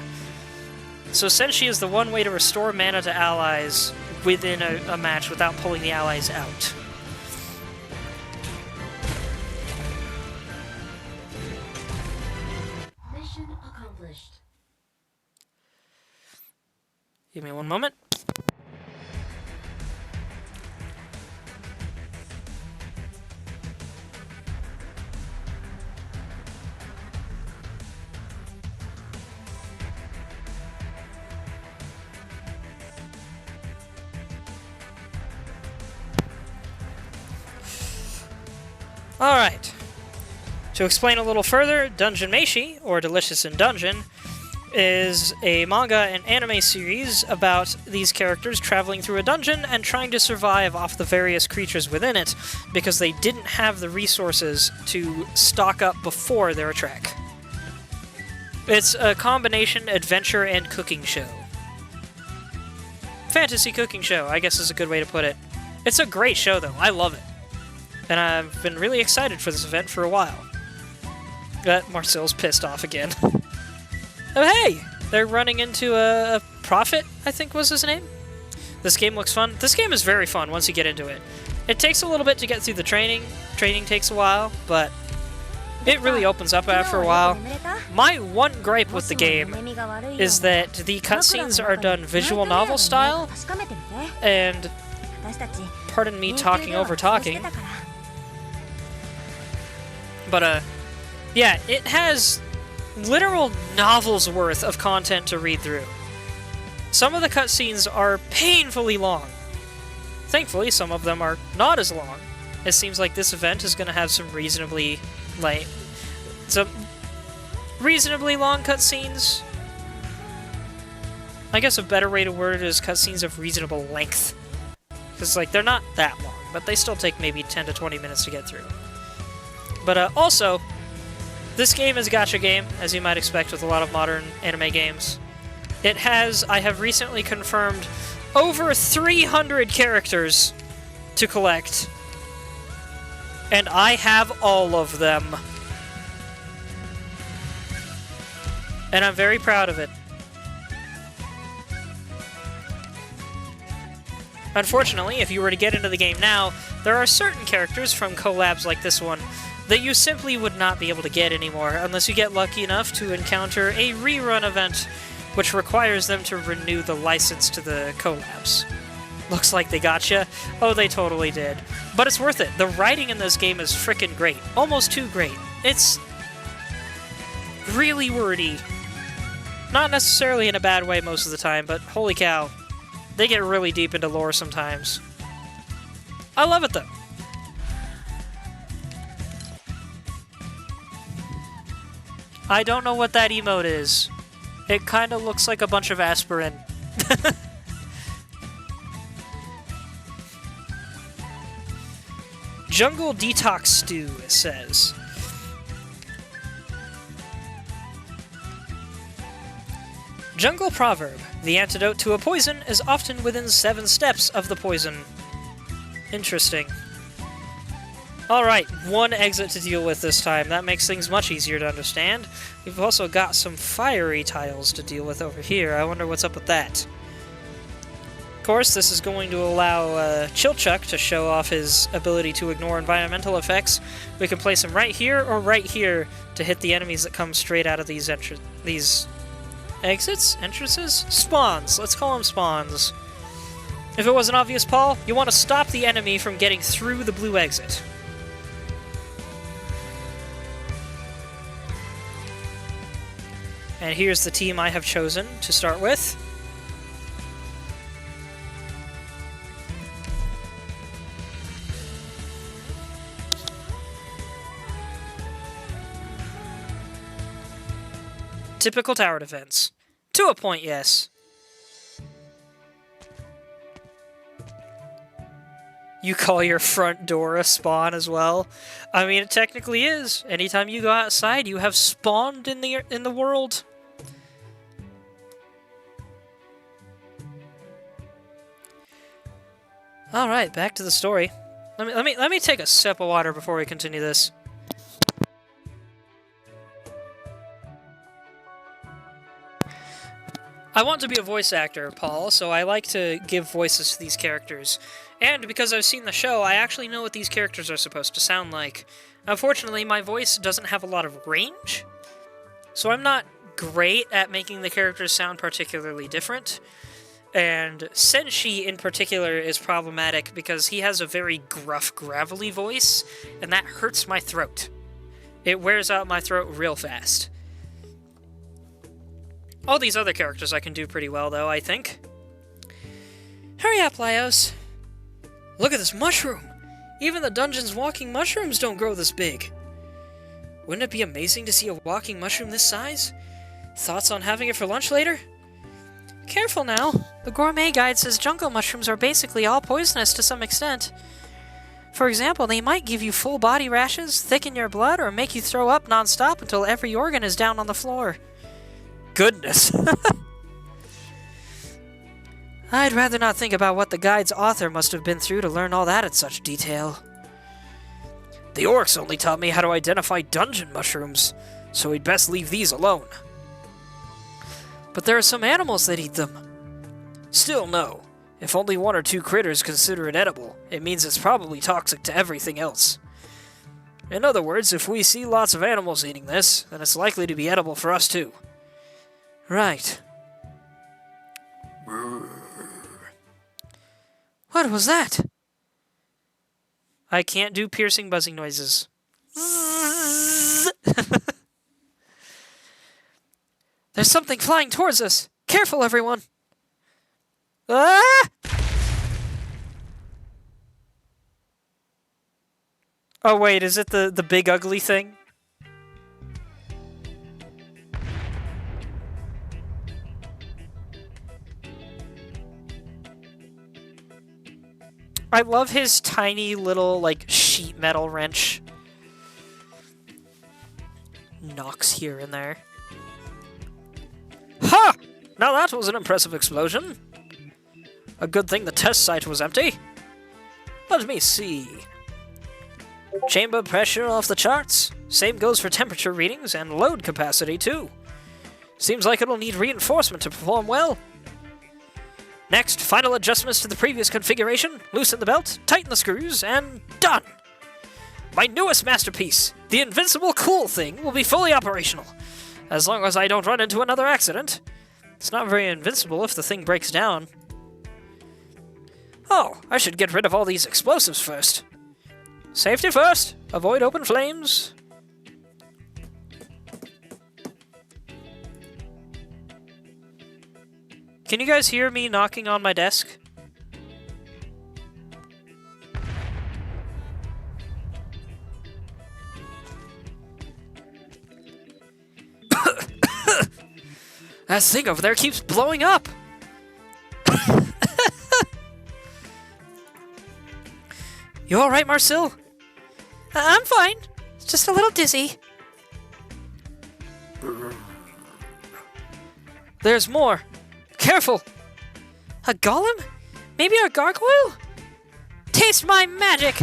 So Senshi is the one way to restore mana to allies within a match without pulling the allies out. Mission accomplished. Give me one moment. Alright. To explain a little further, Dungeon Meshi, or Delicious in Dungeon, is a manga and anime series about these characters traveling through a dungeon and trying to survive off the various creatures within it because they didn't have the resources to stock up before their trek. It's a combination adventure and cooking show. Fantasy cooking show, I guess is a good way to put it. It's a great show, though. I love it. And I've been really excited for this event for a while. Marcel's pissed off again. Oh, hey! They're running into a prophet, I think was his name. This game looks fun. This game is very fun once you get into it. It takes a little bit to get through the training. Training takes a while, but it really opens up after a while. My one gripe with the game is that the cutscenes are done visual novel style, and pardon me talking over talking. But, yeah, it has literal novels worth of content to read through. Some of the cutscenes are painfully long. Thankfully, some of them are not as long. It seems like this event is going to have some reasonably long cutscenes. I guess a better way to word it is cutscenes of reasonable length. Because, like, they're not that long, but they still take maybe 10 to 20 minutes to get through. But also, this game is a gacha game, as you might expect with a lot of modern anime games. It has, I have recently confirmed, over 300 characters to collect. And I have all of them. And I'm very proud of it. Unfortunately, if you were to get into the game now, there are certain characters from collabs like this one that you simply would not be able to get anymore unless you get lucky enough to encounter a rerun event which requires them to renew the license to the collabs. Looks like they gotcha. Oh, they totally did. But it's worth it. The writing in this game is frickin' great. Almost too great. It's really wordy. Not necessarily in a bad way most of the time, but holy cow. They get really deep into lore sometimes. I love it, though. I don't know what that emote is. It kind of looks like a bunch of aspirin. Jungle Detox Stew, it says. Jungle Proverb. The antidote to a poison is often within 7 steps of the poison. Interesting. Alright, one exit to deal with this time. That makes things much easier to understand. We've also got some fiery tiles to deal with over here. I wonder what's up with that. Of course, this is going to allow Chilchuck to show off his ability to ignore environmental effects. We can place him right here or right here to hit the enemies that come straight out of these exits? Entrances? Spawns. Let's call them spawns. If it wasn't obvious, Paul, you want to stop the enemy from getting through the blue exit. And here's the team I have chosen to start with. Typical tower defense. To a point, yes. You call your front door a spawn as well? I mean, it technically is. Anytime you go outside, you have spawned in the world. Alright, back to the story. Let me take a sip of water before we continue this. I want to be a voice actor, Paul, so I like to give voices to these characters. And because I've seen the show, I actually know what these characters are supposed to sound like. Unfortunately, my voice doesn't have a lot of range, so I'm not great at making the characters sound particularly different. And Senshi, in particular, is problematic because he has a very gruff, gravelly voice, and that hurts my throat. It wears out my throat real fast. All these other characters I can do pretty well, though, I think. Hurry up, Laios. Look at this mushroom! Even the dungeon's walking mushrooms don't grow this big. Wouldn't it be amazing to see a walking mushroom this size? Thoughts on having it for lunch later? Careful now. The gourmet guide says jungle mushrooms are basically all poisonous to some extent. For example, they might give you full body rashes, thicken your blood, or make you throw up non-stop until every organ is down on the floor. Goodness. I'd rather not think about what the guide's author must have been through to learn all that in such detail. The orcs only taught me how to identify dungeon mushrooms, so we'd best leave these alone. But there are some animals that eat them. Still, no. If only 1 or 2 critters consider it edible, it means it's probably toxic to everything else. In other words, if we see lots of animals eating this, then it's likely to be edible for us too. Right. What was that? I can't do piercing buzzing noises. There's something flying towards us. Careful, everyone. Ah! Oh wait, is it the big ugly thing? I love his tiny little, like, sheet metal wrench. Knocks here and there. Ha! Now that was an impressive explosion. A good thing the test site was empty. Let me see. Chamber pressure off the charts. Same goes for temperature readings and load capacity, too. Seems like it'll need reinforcement to perform well. Next, final adjustments to the previous configuration, loosen the belt, tighten the screws, and done! My newest masterpiece, the invincible cool thing, will be fully operational, as long as I don't run into another accident. It's not very invincible if the thing breaks down. Oh, I should get rid of all these explosives first. Safety first, avoid open flames. Can you guys hear me knocking on my desk? That thing over there keeps blowing up! You alright, Marcel? I'm fine. It's just a little dizzy. There's more. Careful! A golem? Maybe a gargoyle? Taste my magic!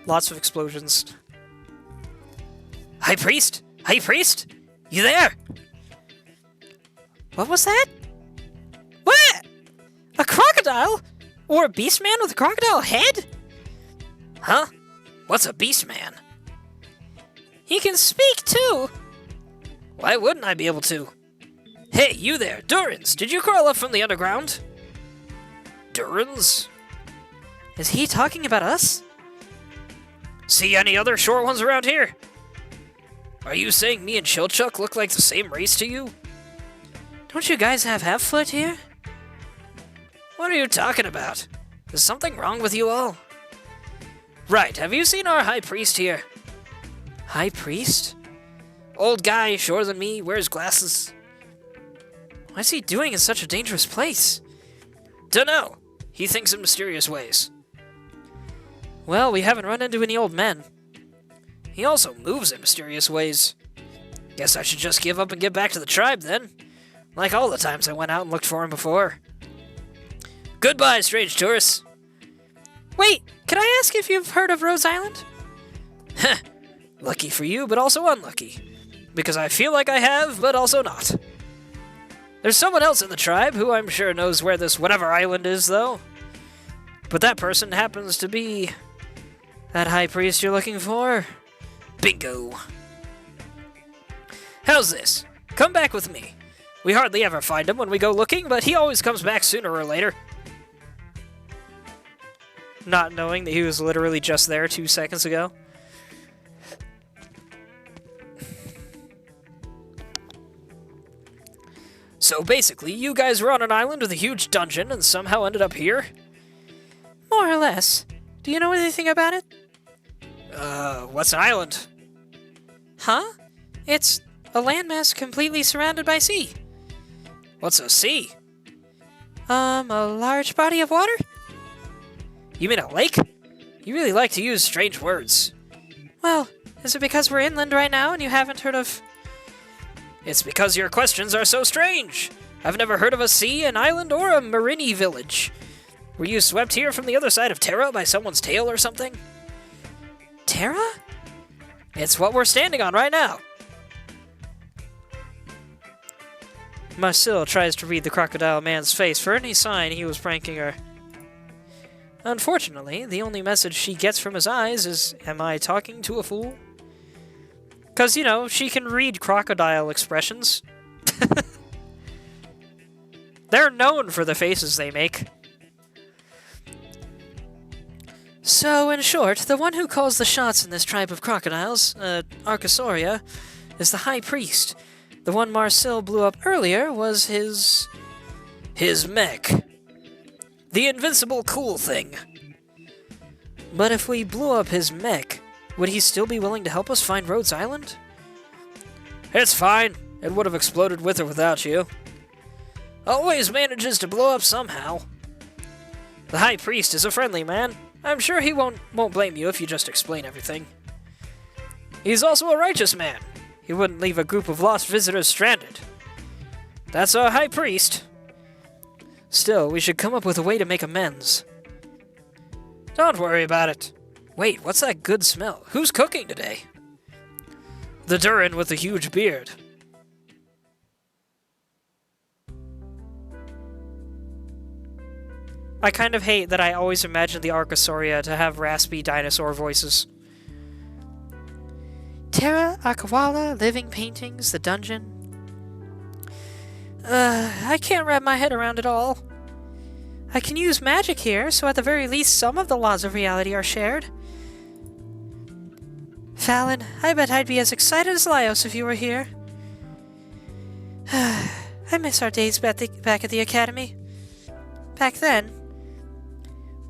Lots of explosions. High Priest? High Priest? You there? What was that? What? A crocodile? Or a beast man with a crocodile head? Huh? What's a beast man? He can speak too! Why wouldn't I be able to? Hey, you there, Durans! Did you crawl up from the underground? Durans? Is he talking about us? See any other short ones around here? Are you saying me and Chilchuck look like the same race to you? Don't you guys have Half-Foot here? What are you talking about? Is something wrong with you all? Right, have you seen our High Priest here? High Priest? Old guy, shorter than me, wears glasses. What's he doing in such a dangerous place? Dunno. He thinks in mysterious ways. Well, we haven't run into any old men. He also moves in mysterious ways. Guess I should just give up and get back to the tribe then. Like all the times I went out and looked for him before. Goodbye, strange tourists. Wait, can I ask if you've heard of Rhodes Island? Heh. Lucky for you, but also unlucky. Because I feel like I have, but also not. There's someone else in the tribe who I'm sure knows where this whatever island is, though. But that person happens to be that high priest you're looking for. Bingo. How's this? Come back with me. We hardly ever find him when we go looking, but he always comes back sooner or later. Not knowing that he was literally just there 2 seconds ago. So basically, you guys were on an island with a huge dungeon and somehow ended up here? More or less. Do you know anything about it? What's an island? Huh? It's a landmass completely surrounded by sea. What's a sea? A large body of water? You mean a lake? You really like to use strange words. Well, is it because we're inland right now and you haven't heard of... It's because your questions are so strange. I've never heard of a sea, an island, or a Marini village. Were you swept here from the other side of Terra by someone's tail or something? Terra? It's what we're standing on right now. Marcel tries to read the crocodile man's face for any sign he was pranking her. Unfortunately, the only message she gets from his eyes is, "Am I talking to a fool?" Because, you know, she can read crocodile expressions. They're known for the faces they make. So, in short, the one who calls the shots in this tribe of crocodiles, Archosaurus, is the High Priest. The one Marcel blew up earlier was his mech. The invincible cool thing. But if we blew up his mech, would he still be willing to help us find Rhodes Island? It's fine. It would have exploded with or without you. Always manages to blow up somehow. The High Priest is a friendly man. I'm sure he won't blame you if you just explain everything. He's also a righteous man. He wouldn't leave a group of lost visitors stranded. That's our High Priest. Still, we should come up with a way to make amends. Don't worry about it. Wait, what's that good smell? Who's cooking today? The Durin with the huge beard. I kind of hate that I always imagine the Archosaurus to have raspy dinosaur voices. Terra, Akawala, living paintings, the dungeon. I can't wrap my head around it all. I can use magic here, so at the very least some of the laws of reality are shared. Fallon, I bet I'd be as excited as Laios if you were here. I miss our days back at the academy. Back then...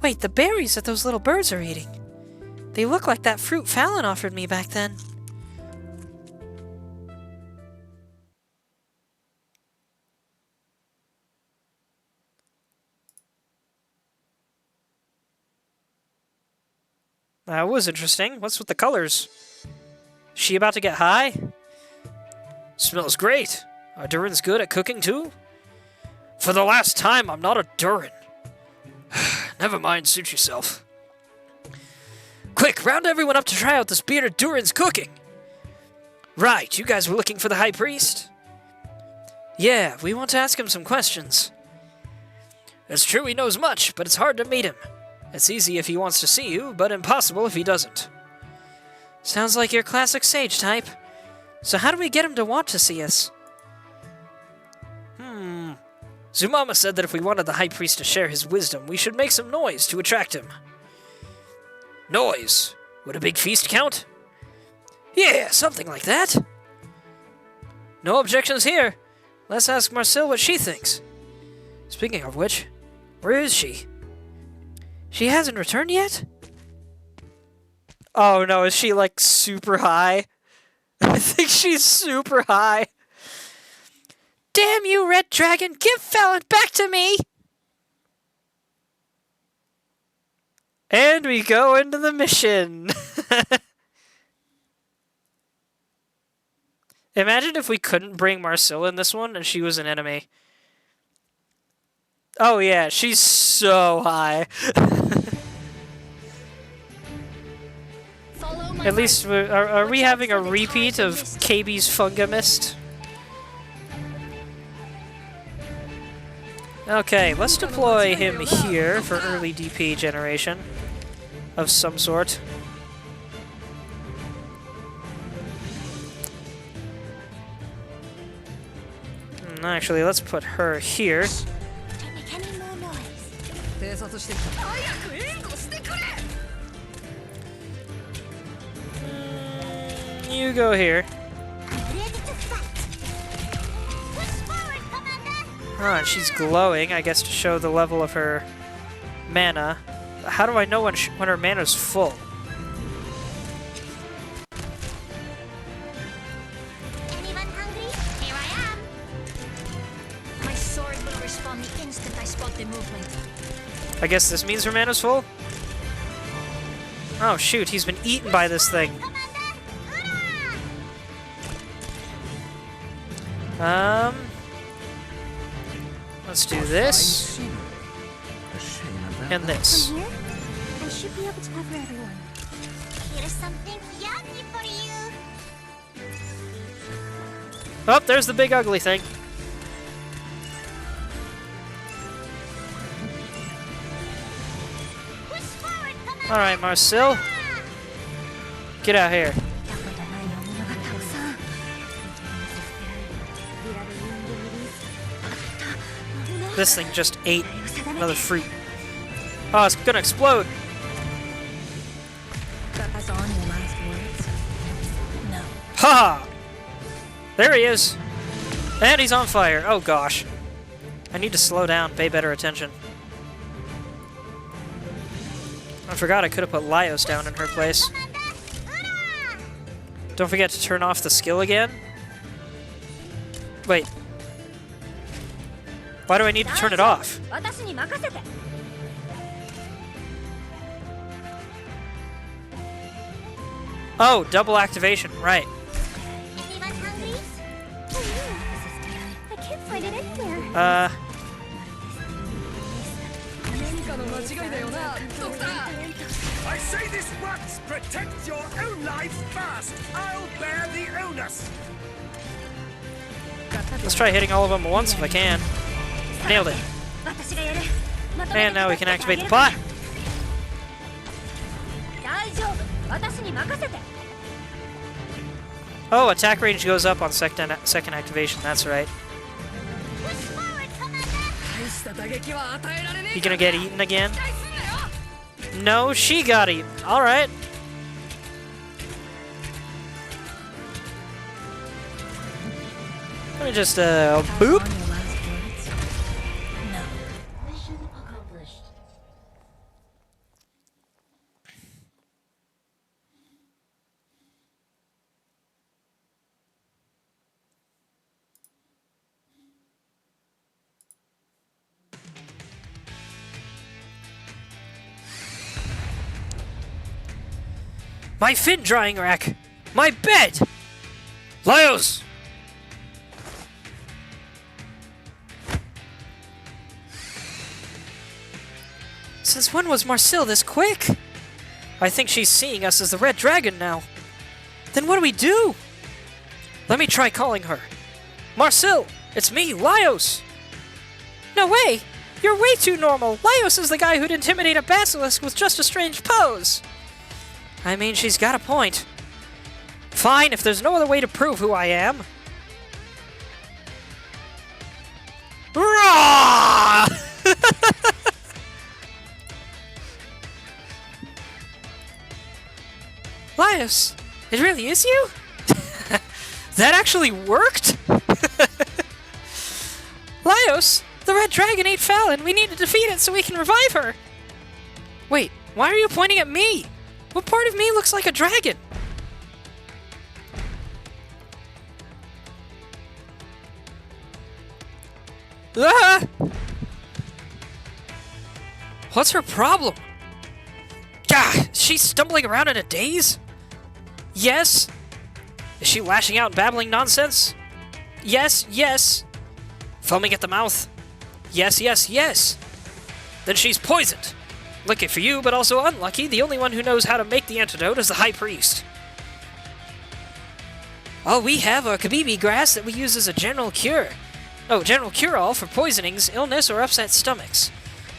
Wait, the berries that those little birds are eating. They look like that fruit Fallon offered me back then. That was interesting. What's with the colors? She about to get high? Smells great. Are Durins good at cooking too? For the last time, I'm not a Durin. Never mind, suit yourself. Quick, round everyone up to try out this bearded Durin's cooking. Right, you guys were looking for the High Priest? Yeah, we want to ask him some questions. It's true he knows much, but it's hard to meet him. It's easy if he wants to see you, but impossible if he doesn't. Sounds like your classic sage type. So how do we get him to want to see us? Zumama said that if we wanted the High Priest to share his wisdom, we should make some noise to attract him. Noise? Would a big feast count? Yeah, something like that. No objections here. Let's ask Marcel what she thinks. Speaking of which, where is she? She hasn't returned yet? Oh no, is she like super high? I think she's super high. Damn you, Red Dragon! Give Fallon back to me! And we go into the mission. Imagine if we couldn't bring Marcilla in this one and she was an enemy. Oh yeah, she's so high. At least, are we having a repeat of KB's Fungamist? Okay, let's deploy him here for early DP generation of some sort. Actually, let's put her here. You go here. Ah, she's glowing, I guess, to show the level of her mana. How do I know when her mana's full? Anyone hungry? Here I am. My sword will respond the instant I spot the movement. I guess this means her mana's full? Oh shoot, he's been eaten by this thing. Let's do this. And this. From here, I should be able to cover everyone. Here's something yummy for you. Oh, there's the big ugly thing. Alright, Marcel. Get out here. This thing just ate another fruit. Oh, it's gonna explode. That's on your last words? No. Ha! There he is. And he's on fire. Oh gosh. I need to slow down, pay better attention. I forgot I could have put Laios down in her place. Don't forget to turn off the skill again. Wait. Why do I need to turn it off? Oh, double activation, right. Anyone hungry? I can't find it anywhere. I say this once, protect your own life first. I'll bear the onus. Let's try hitting all of them at once if I can. Nailed it. And now we can activate the pot. Oh, attack range goes up on second activation, that's right. You gonna get eaten again? No, she got eaten. Alright. Let me just, boop. Mission accomplished. My fin drying rack! My bed! Laios! Since when was Marcille this quick? I think she's seeing us as the Red Dragon now. Then what do we do? Let me try calling her. Marcille! It's me, Laios! No way! You're way too normal! Laios is the guy who'd intimidate a basilisk with just a strange pose! I mean, she's got a point. Fine, if there's no other way to prove who I am. Rawr! Laios, it really is you? That actually worked? Laios, the Red Dragon ate Fallon. We need to defeat it so we can revive her. Wait, why are you pointing at me? What part of me looks like a dragon? Ah! What's her problem? Gah! She's stumbling around in a daze? Yes? Is she lashing out and babbling nonsense? Yes, yes. Foaming at the mouth? Yes, yes, yes. Then she's poisoned. Lucky for you, but also unlucky. The only one who knows how to make the antidote is the High Priest. All we have are kabibi grass that we use as a general cure-all for poisonings, illness, or upset stomachs.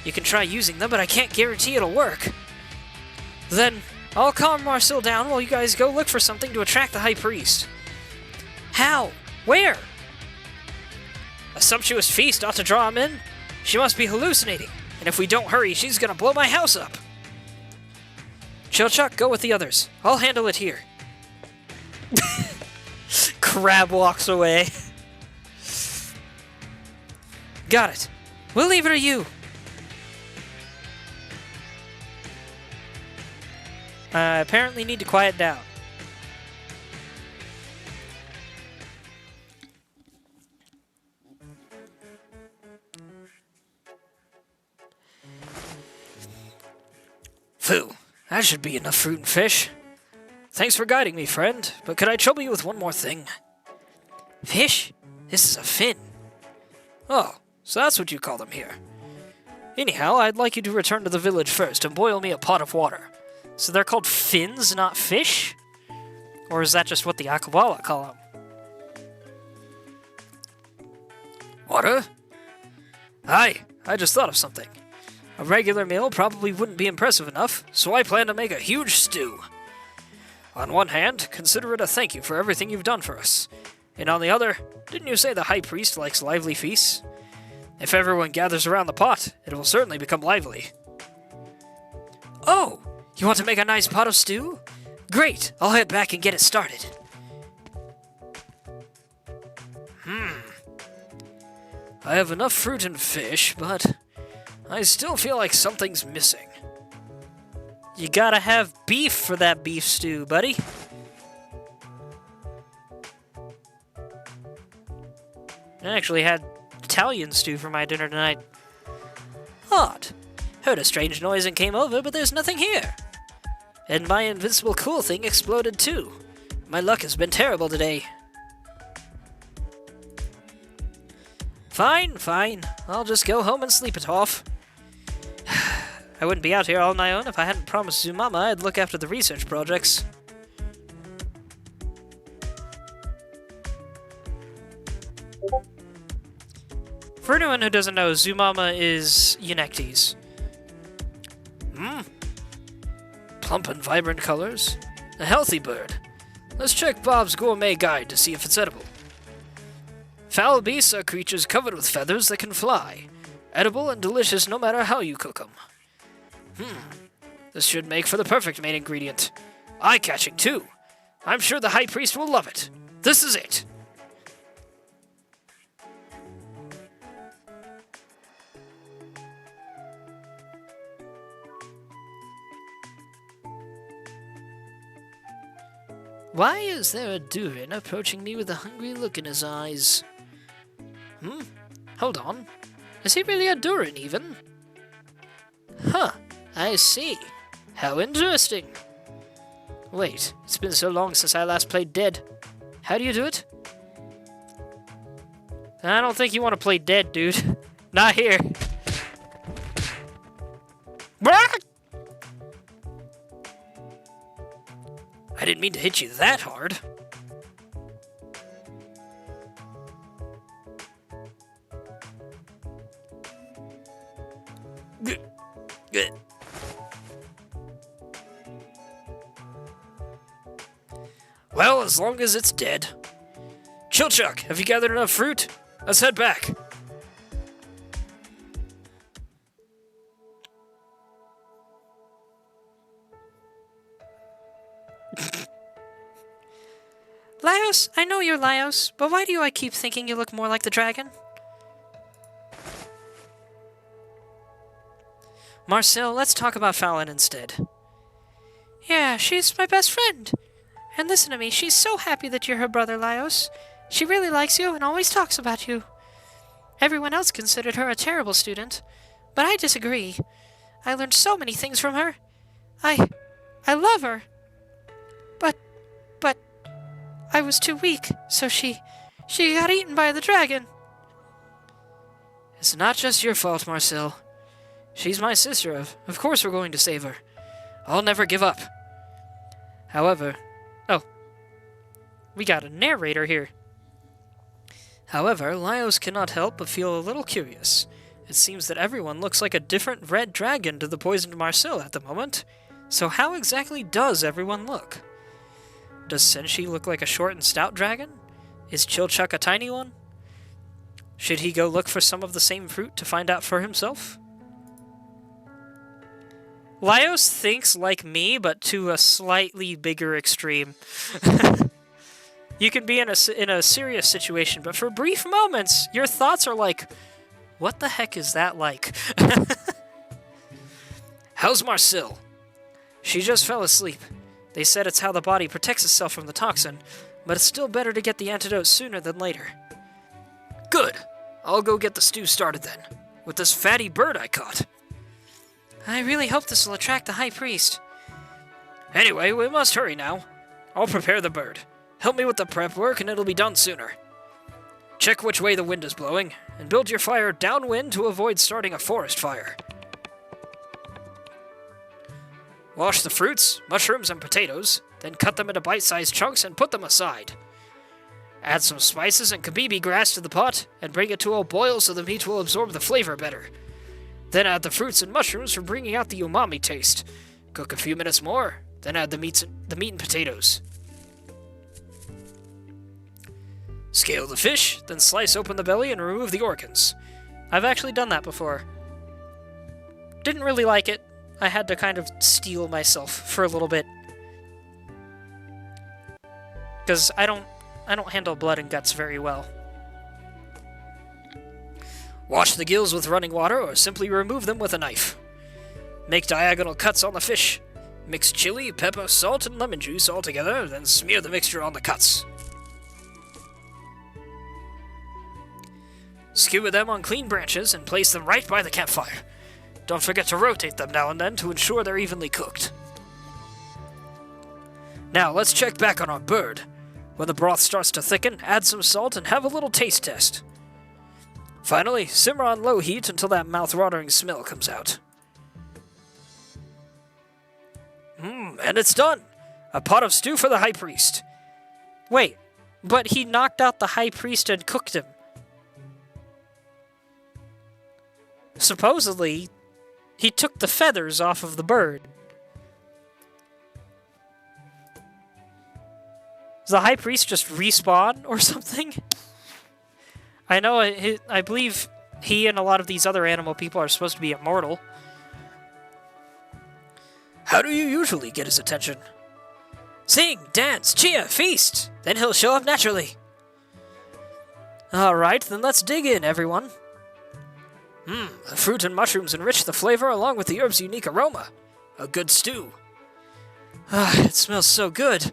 You can try using them, but I can't guarantee it'll work. Then, I'll calm Marcel down while you guys go look for something to attract the High Priest. How? Where? A sumptuous feast ought to draw him in. She must be hallucinating, and if we don't hurry, she's gonna blow my house up. Chilchuck, go with the others. I'll handle it here. Crab walks away. Got it. We'll leave it to you. I apparently need to quiet down. Phew, that should be enough fruit and fish. Thanks for guiding me, friend, but could I trouble you with one more thing? Fish? This is a fin. Oh, so that's what you call them here. Anyhow, I'd like you to return to the village first and boil me a pot of water. So they're called fins, not fish? Or is that just what the Akabala call them? Water? Aye, I just thought of something. A regular meal probably wouldn't be impressive enough, so I plan to make a huge stew. On one hand, consider it a thank you for everything you've done for us. And on the other, didn't you say the High Priest likes lively feasts? If everyone gathers around the pot, it will certainly become lively. Oh, you want to make a nice pot of stew? Great, I'll head back and get it started. I have enough fruit and fish, but I still feel like something's missing. You gotta have beef for that beef stew, buddy. I actually had Italian stew for my dinner tonight. Odd. Heard a strange noise and came over, but there's nothing here. And my invincible cool thing exploded too. My luck has been terrible today. Fine, fine. I'll just go home and sleep it off. I wouldn't be out here all on my own if I hadn't promised Zumama I'd look after the research projects. For anyone who doesn't know, Zumama is Eunectes. Plump and vibrant colors. A healthy bird. Let's check Bob's gourmet guide to see if it's edible. Fowl beasts are creatures covered with feathers that can fly. Edible and delicious no matter how you cook them. This should make for the perfect main ingredient. Eye-catching, too. I'm sure the High Priest will love it. This is it. Why is there a Durin approaching me with a hungry look in his eyes? Hold on. Is he really a Durin, even? Huh, I see. How interesting. Wait, it's been so long since I last played Dead. How do you do it? I don't think you want to play Dead, dude. Not here. I didn't mean to hit you that hard. Good. Well, as long as it's dead. Chilchuck, have you gathered enough fruit? Let's head back. Laios, I know you're Laios, but why do I keep thinking you look more like the dragon? Marcel, let's talk about Fallon instead. Yeah, she's my best friend. And listen to me, she's so happy that you're her brother, Laios. She really likes you and always talks about you. Everyone else considered her a terrible student, but I disagree. I learned so many things from her. I love her. But, I was too weak, so she got eaten by the dragon. It's not just your fault, Marcel. She's my sister. Of course we're going to save her. I'll never give up. However... Oh. We got a narrator here. However, Laios cannot help but feel a little curious. It seems that everyone looks like a different red dragon to the poisoned Marcel at the moment. So how exactly does everyone look? Does Senshi look like a short and stout dragon? Is Chilchuck a tiny one? Should he go look for some of the same fruit to find out for himself? Laios thinks like me, but to a slightly bigger extreme. You can be in a serious situation, but for brief moments, your thoughts are like, what the heck is that like? How's Marcel? She just fell asleep. They said it's how the body protects itself from the toxin, but it's still better to get the antidote sooner than later. Good. I'll go get the stew started then, with this fatty bird I caught. I really hope this will attract the High Priest. Anyway, we must hurry now. I'll prepare the bird. Help me with the prep work and it'll be done sooner. Check which way the wind is blowing, and build your fire downwind to avoid starting a forest fire. Wash the fruits, mushrooms, and potatoes, then cut them into bite-sized chunks and put them aside. Add some spices and kabibi grass to the pot, and bring it to a boil so the meat will absorb the flavor better. Then add the fruits and mushrooms for bringing out the umami taste. Cook a few minutes more, then add the meat and potatoes. Scale the fish, then slice open the belly and remove the organs. I've actually done that before. Didn't really like it. I had to kind of steel myself for a little bit. Because I don't handle blood and guts very well. Wash the gills with running water or simply remove them with a knife. Make diagonal cuts on the fish. Mix chili, pepper, salt, and lemon juice all together, then smear the mixture on the cuts. Skewer them on clean branches and place them right by the campfire. Don't forget to rotate them now and then to ensure they're evenly cooked. Now let's check back on our bird. When the broth starts to thicken, add some salt and have a little taste test. Finally, simmer on low heat until that mouth-watering smell comes out. And it's done! A pot of stew for the High Priest. Wait, but he knocked out the High Priest and cooked him. Supposedly, he took the feathers off of the bird. Does the High Priest just respawn or something? I know, I believe he and a lot of these other animal people are supposed to be immortal. How do you usually get his attention? Sing, dance, cheer, feast! Then he'll show up naturally. Alright, then let's dig in, everyone. The fruit and mushrooms enrich the flavor along with the herb's unique aroma. A good stew. It smells so good.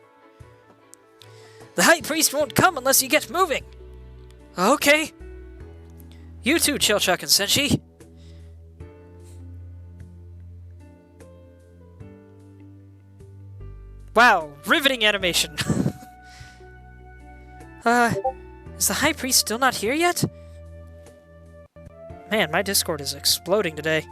The High Priest won't come unless you get moving. Okay. You too, Chilchuck and Senshi. Wow, riveting animation. Is the High Priest still not here yet? Man, my Discord is exploding today.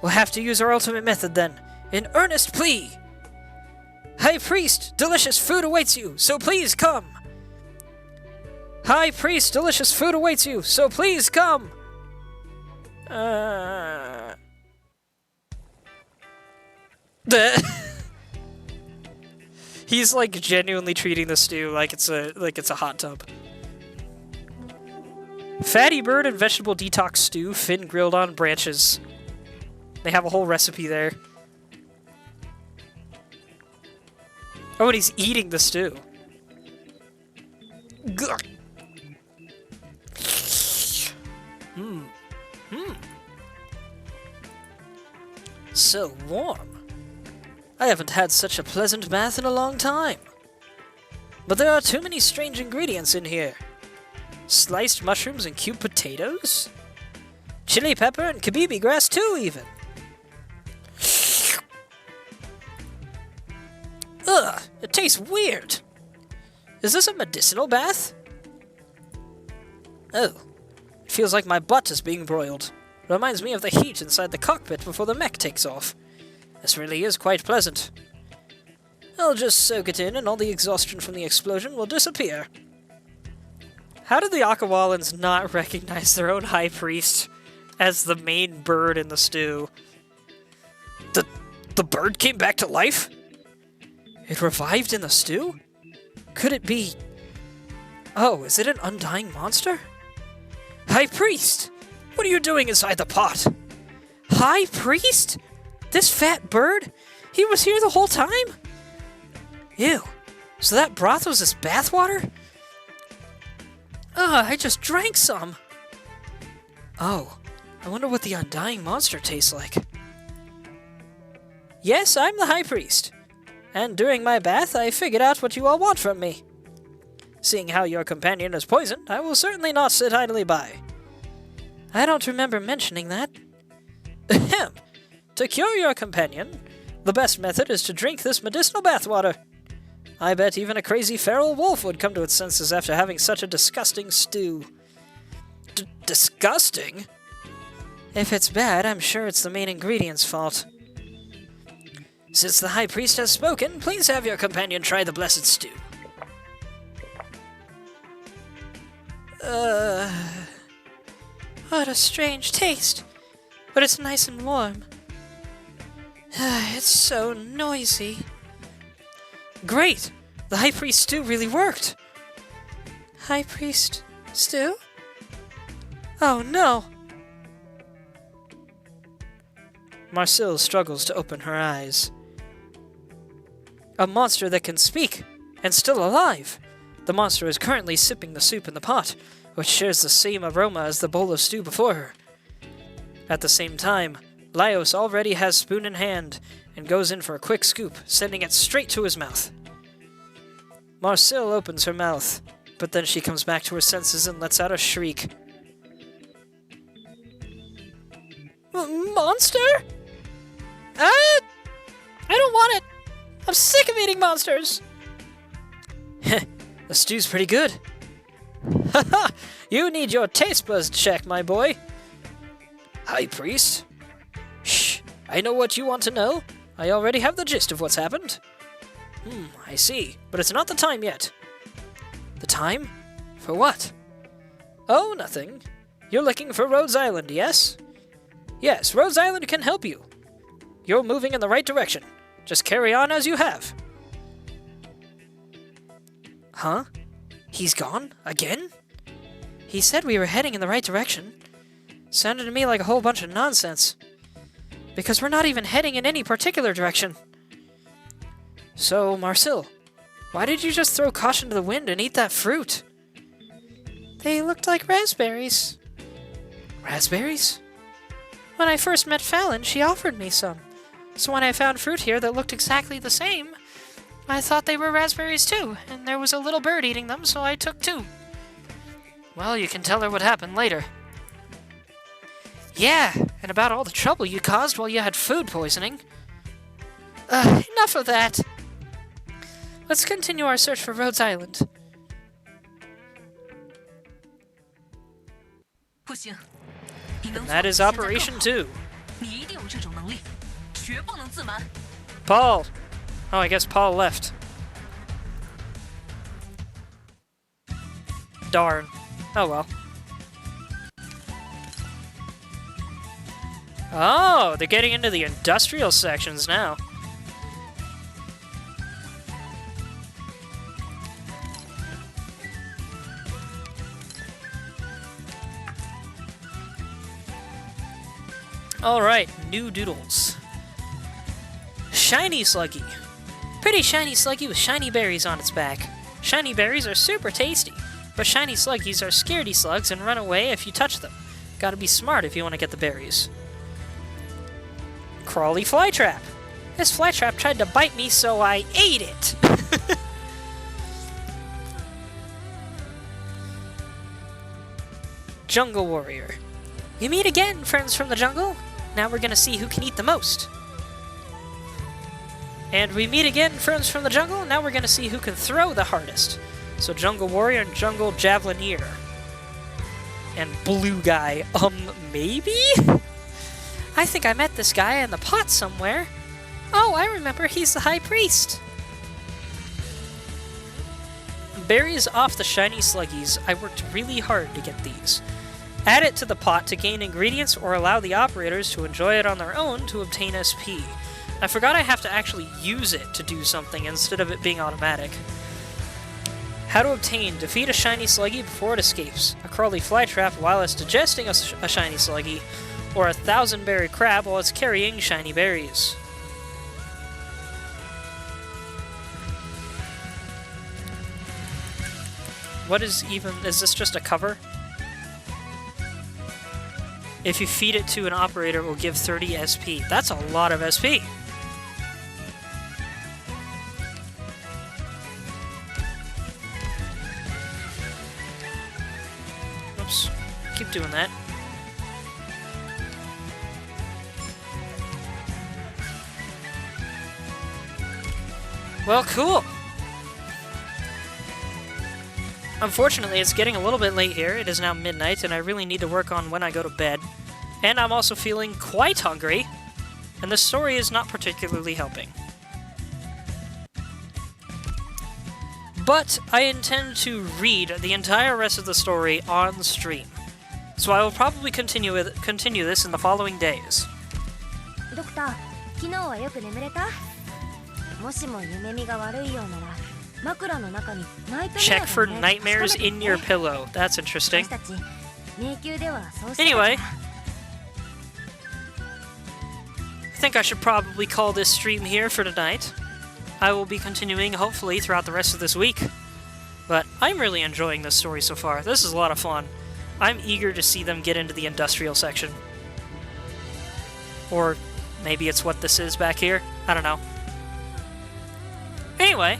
We'll have to use our ultimate method then. An earnest plea. High Priest, delicious food awaits you, so please come. High Priest, delicious food awaits you, so please come. He's like genuinely treating the stew like it's a hot tub. Fatty bird and vegetable detox stew, fin grilled on branches. They have a whole recipe there. Oh, and he's eating the stew. Gugh. So warm. I haven't had such a pleasant bath in a long time. But there are too many strange ingredients in here. Sliced mushrooms and cubed potatoes? Chili pepper and kabibi grass too, even. Ugh, it tastes weird. Is this a medicinal bath? Oh, it feels like my butt is being broiled. It reminds me of the heat inside the cockpit before the mech takes off. This really is quite pleasant. I'll just soak it in and all the exhaustion from the explosion will disappear. How did the Akawalans not recognize their own high priest as the main bird in the stew? The bird came back to life? It revived in the stew? Could it be... Oh, is it an undying monster? High priest! What are you doing inside the pot? High priest? This fat bird? He was here the whole time? Ew. So that broth was this bathwater? Ugh, I just drank some. Oh, I wonder what the undying monster tastes like. Yes, I'm the High Priest. And during my bath, I figured out what you all want from me. Seeing how your companion is poisoned, I will certainly not sit idly by. I don't remember mentioning that. Ahem. To cure your companion, the best method is to drink this medicinal bathwater. I bet even a crazy feral wolf would come to its senses after having such a disgusting stew. Disgusting? If it's bad, I'm sure it's the main ingredient's fault. Since the High Priest has spoken, please have your companion try the blessed stew. What a strange taste. But it's nice and warm. It's so noisy. Great! The High Priest stew really worked! High Priest stew? Oh no! Marcille struggles to open her eyes. A monster that can speak, and still alive! The monster is currently sipping the soup in the pot, which shares the same aroma as the bowl of stew before her. At the same time, Laios already has spoon in hand, and goes in for a quick scoop, sending it straight to his mouth. Marcille opens her mouth, but then she comes back to her senses and lets out a shriek. Monster? I don't want it! I'm sick of eating monsters! The stew's pretty good. Haha! You need your taste buds checked, my boy. High Priest? Shh! I know what you want to know. I already have the gist of what's happened. I see. But it's not the time yet. The time? For what? Oh, nothing. You're looking for Rhodes Island, yes? Yes, Rhodes Island can help you. You're moving in the right direction. Just carry on as you have. Huh? He's gone? Again? He said we were heading in the right direction. Sounded to me like a whole bunch of nonsense. Because we're not even heading in any particular direction. So, Marcille, why did you just throw caution to the wind and eat that fruit? They looked like raspberries. Raspberries? When I first met Fallon, she offered me some. So when I found fruit here that looked exactly the same, I thought they were raspberries too, and there was a little bird eating them, so I took two. Well, you can tell her what happened later. Yeah, and about all the trouble you caused while you had food poisoning. Enough of that. Let's continue our search for Rhodes Island. And that is Operation 2. Paul! Oh, I guess Paul left. Darn. Oh well. Oh, they're getting into the industrial sections now. Alright, new doodles. Shiny Sluggy. Pretty shiny Sluggy with shiny berries on its back. Shiny berries are super tasty, but shiny Sluggies are scaredy slugs and run away if you touch them. Gotta be smart if you want to get the berries. Crawly Flytrap. This flytrap tried to bite me, so I ate it! Jungle Warrior. You meet again, friends from the jungle. Now we're gonna see who can eat the most. And we meet again, friends from the jungle. Now we're going to see who can throw the hardest. So Jungle Warrior and Jungle Javelineer. And Blue Guy. Maybe? I think I met this guy in the pot somewhere. Oh, I remember. He's the High Priest. Berries off the shiny sluggies. I worked really hard to get these. Add it to the pot to gain ingredients or allow the operators to enjoy it on their own to obtain SP. I forgot I have to actually use it to do something instead of it being automatic. How to obtain. Defeat a shiny sluggy before it escapes. A crawly flytrap while it's digesting a shiny sluggy. Or a 1000-berry crab while it's carrying shiny berries. What is even... is this just a cover? If you feed it to an operator, it will give 30 SP. That's a lot of SP. Oops. Keep doing that. Well, cool. Unfortunately, it's getting a little bit late here. It is now midnight, and I really need to work on when I go to bed. And I'm also feeling quite hungry, and the story is not particularly helping. But I intend to read the entire rest of the story on stream, so I will probably continue this in the following days. Doctor, 昨日はよく眠れた? もしも夢見が悪いようなら Check for nightmares in your pillow. That's interesting. Anyway, I think I should probably call this stream here for tonight. I will be continuing, hopefully, throughout the rest of this week. But I'm really enjoying this story so far. This is a lot of fun. I'm eager to see them get into the industrial section. Or maybe it's what this is back here. I don't know. Anyway,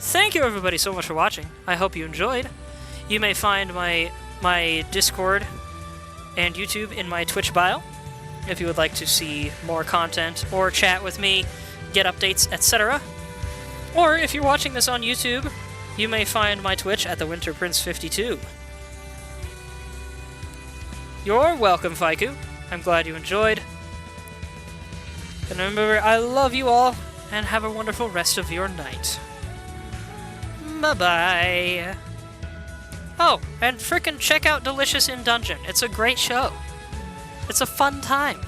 thank you everybody so much for watching. I hope you enjoyed. You may find my Discord and YouTube in my Twitch bio if you would like to see more content or chat with me, get updates, etc. Or if you're watching this on YouTube, you may find my Twitch at the Winter Prince 52. You're welcome, Faiku. I'm glad you enjoyed. And remember, I love you all, and have a wonderful rest of your night. Bye-bye. Oh, and frickin' check out Delicious in Dungeon. It's a great show. It's a fun time.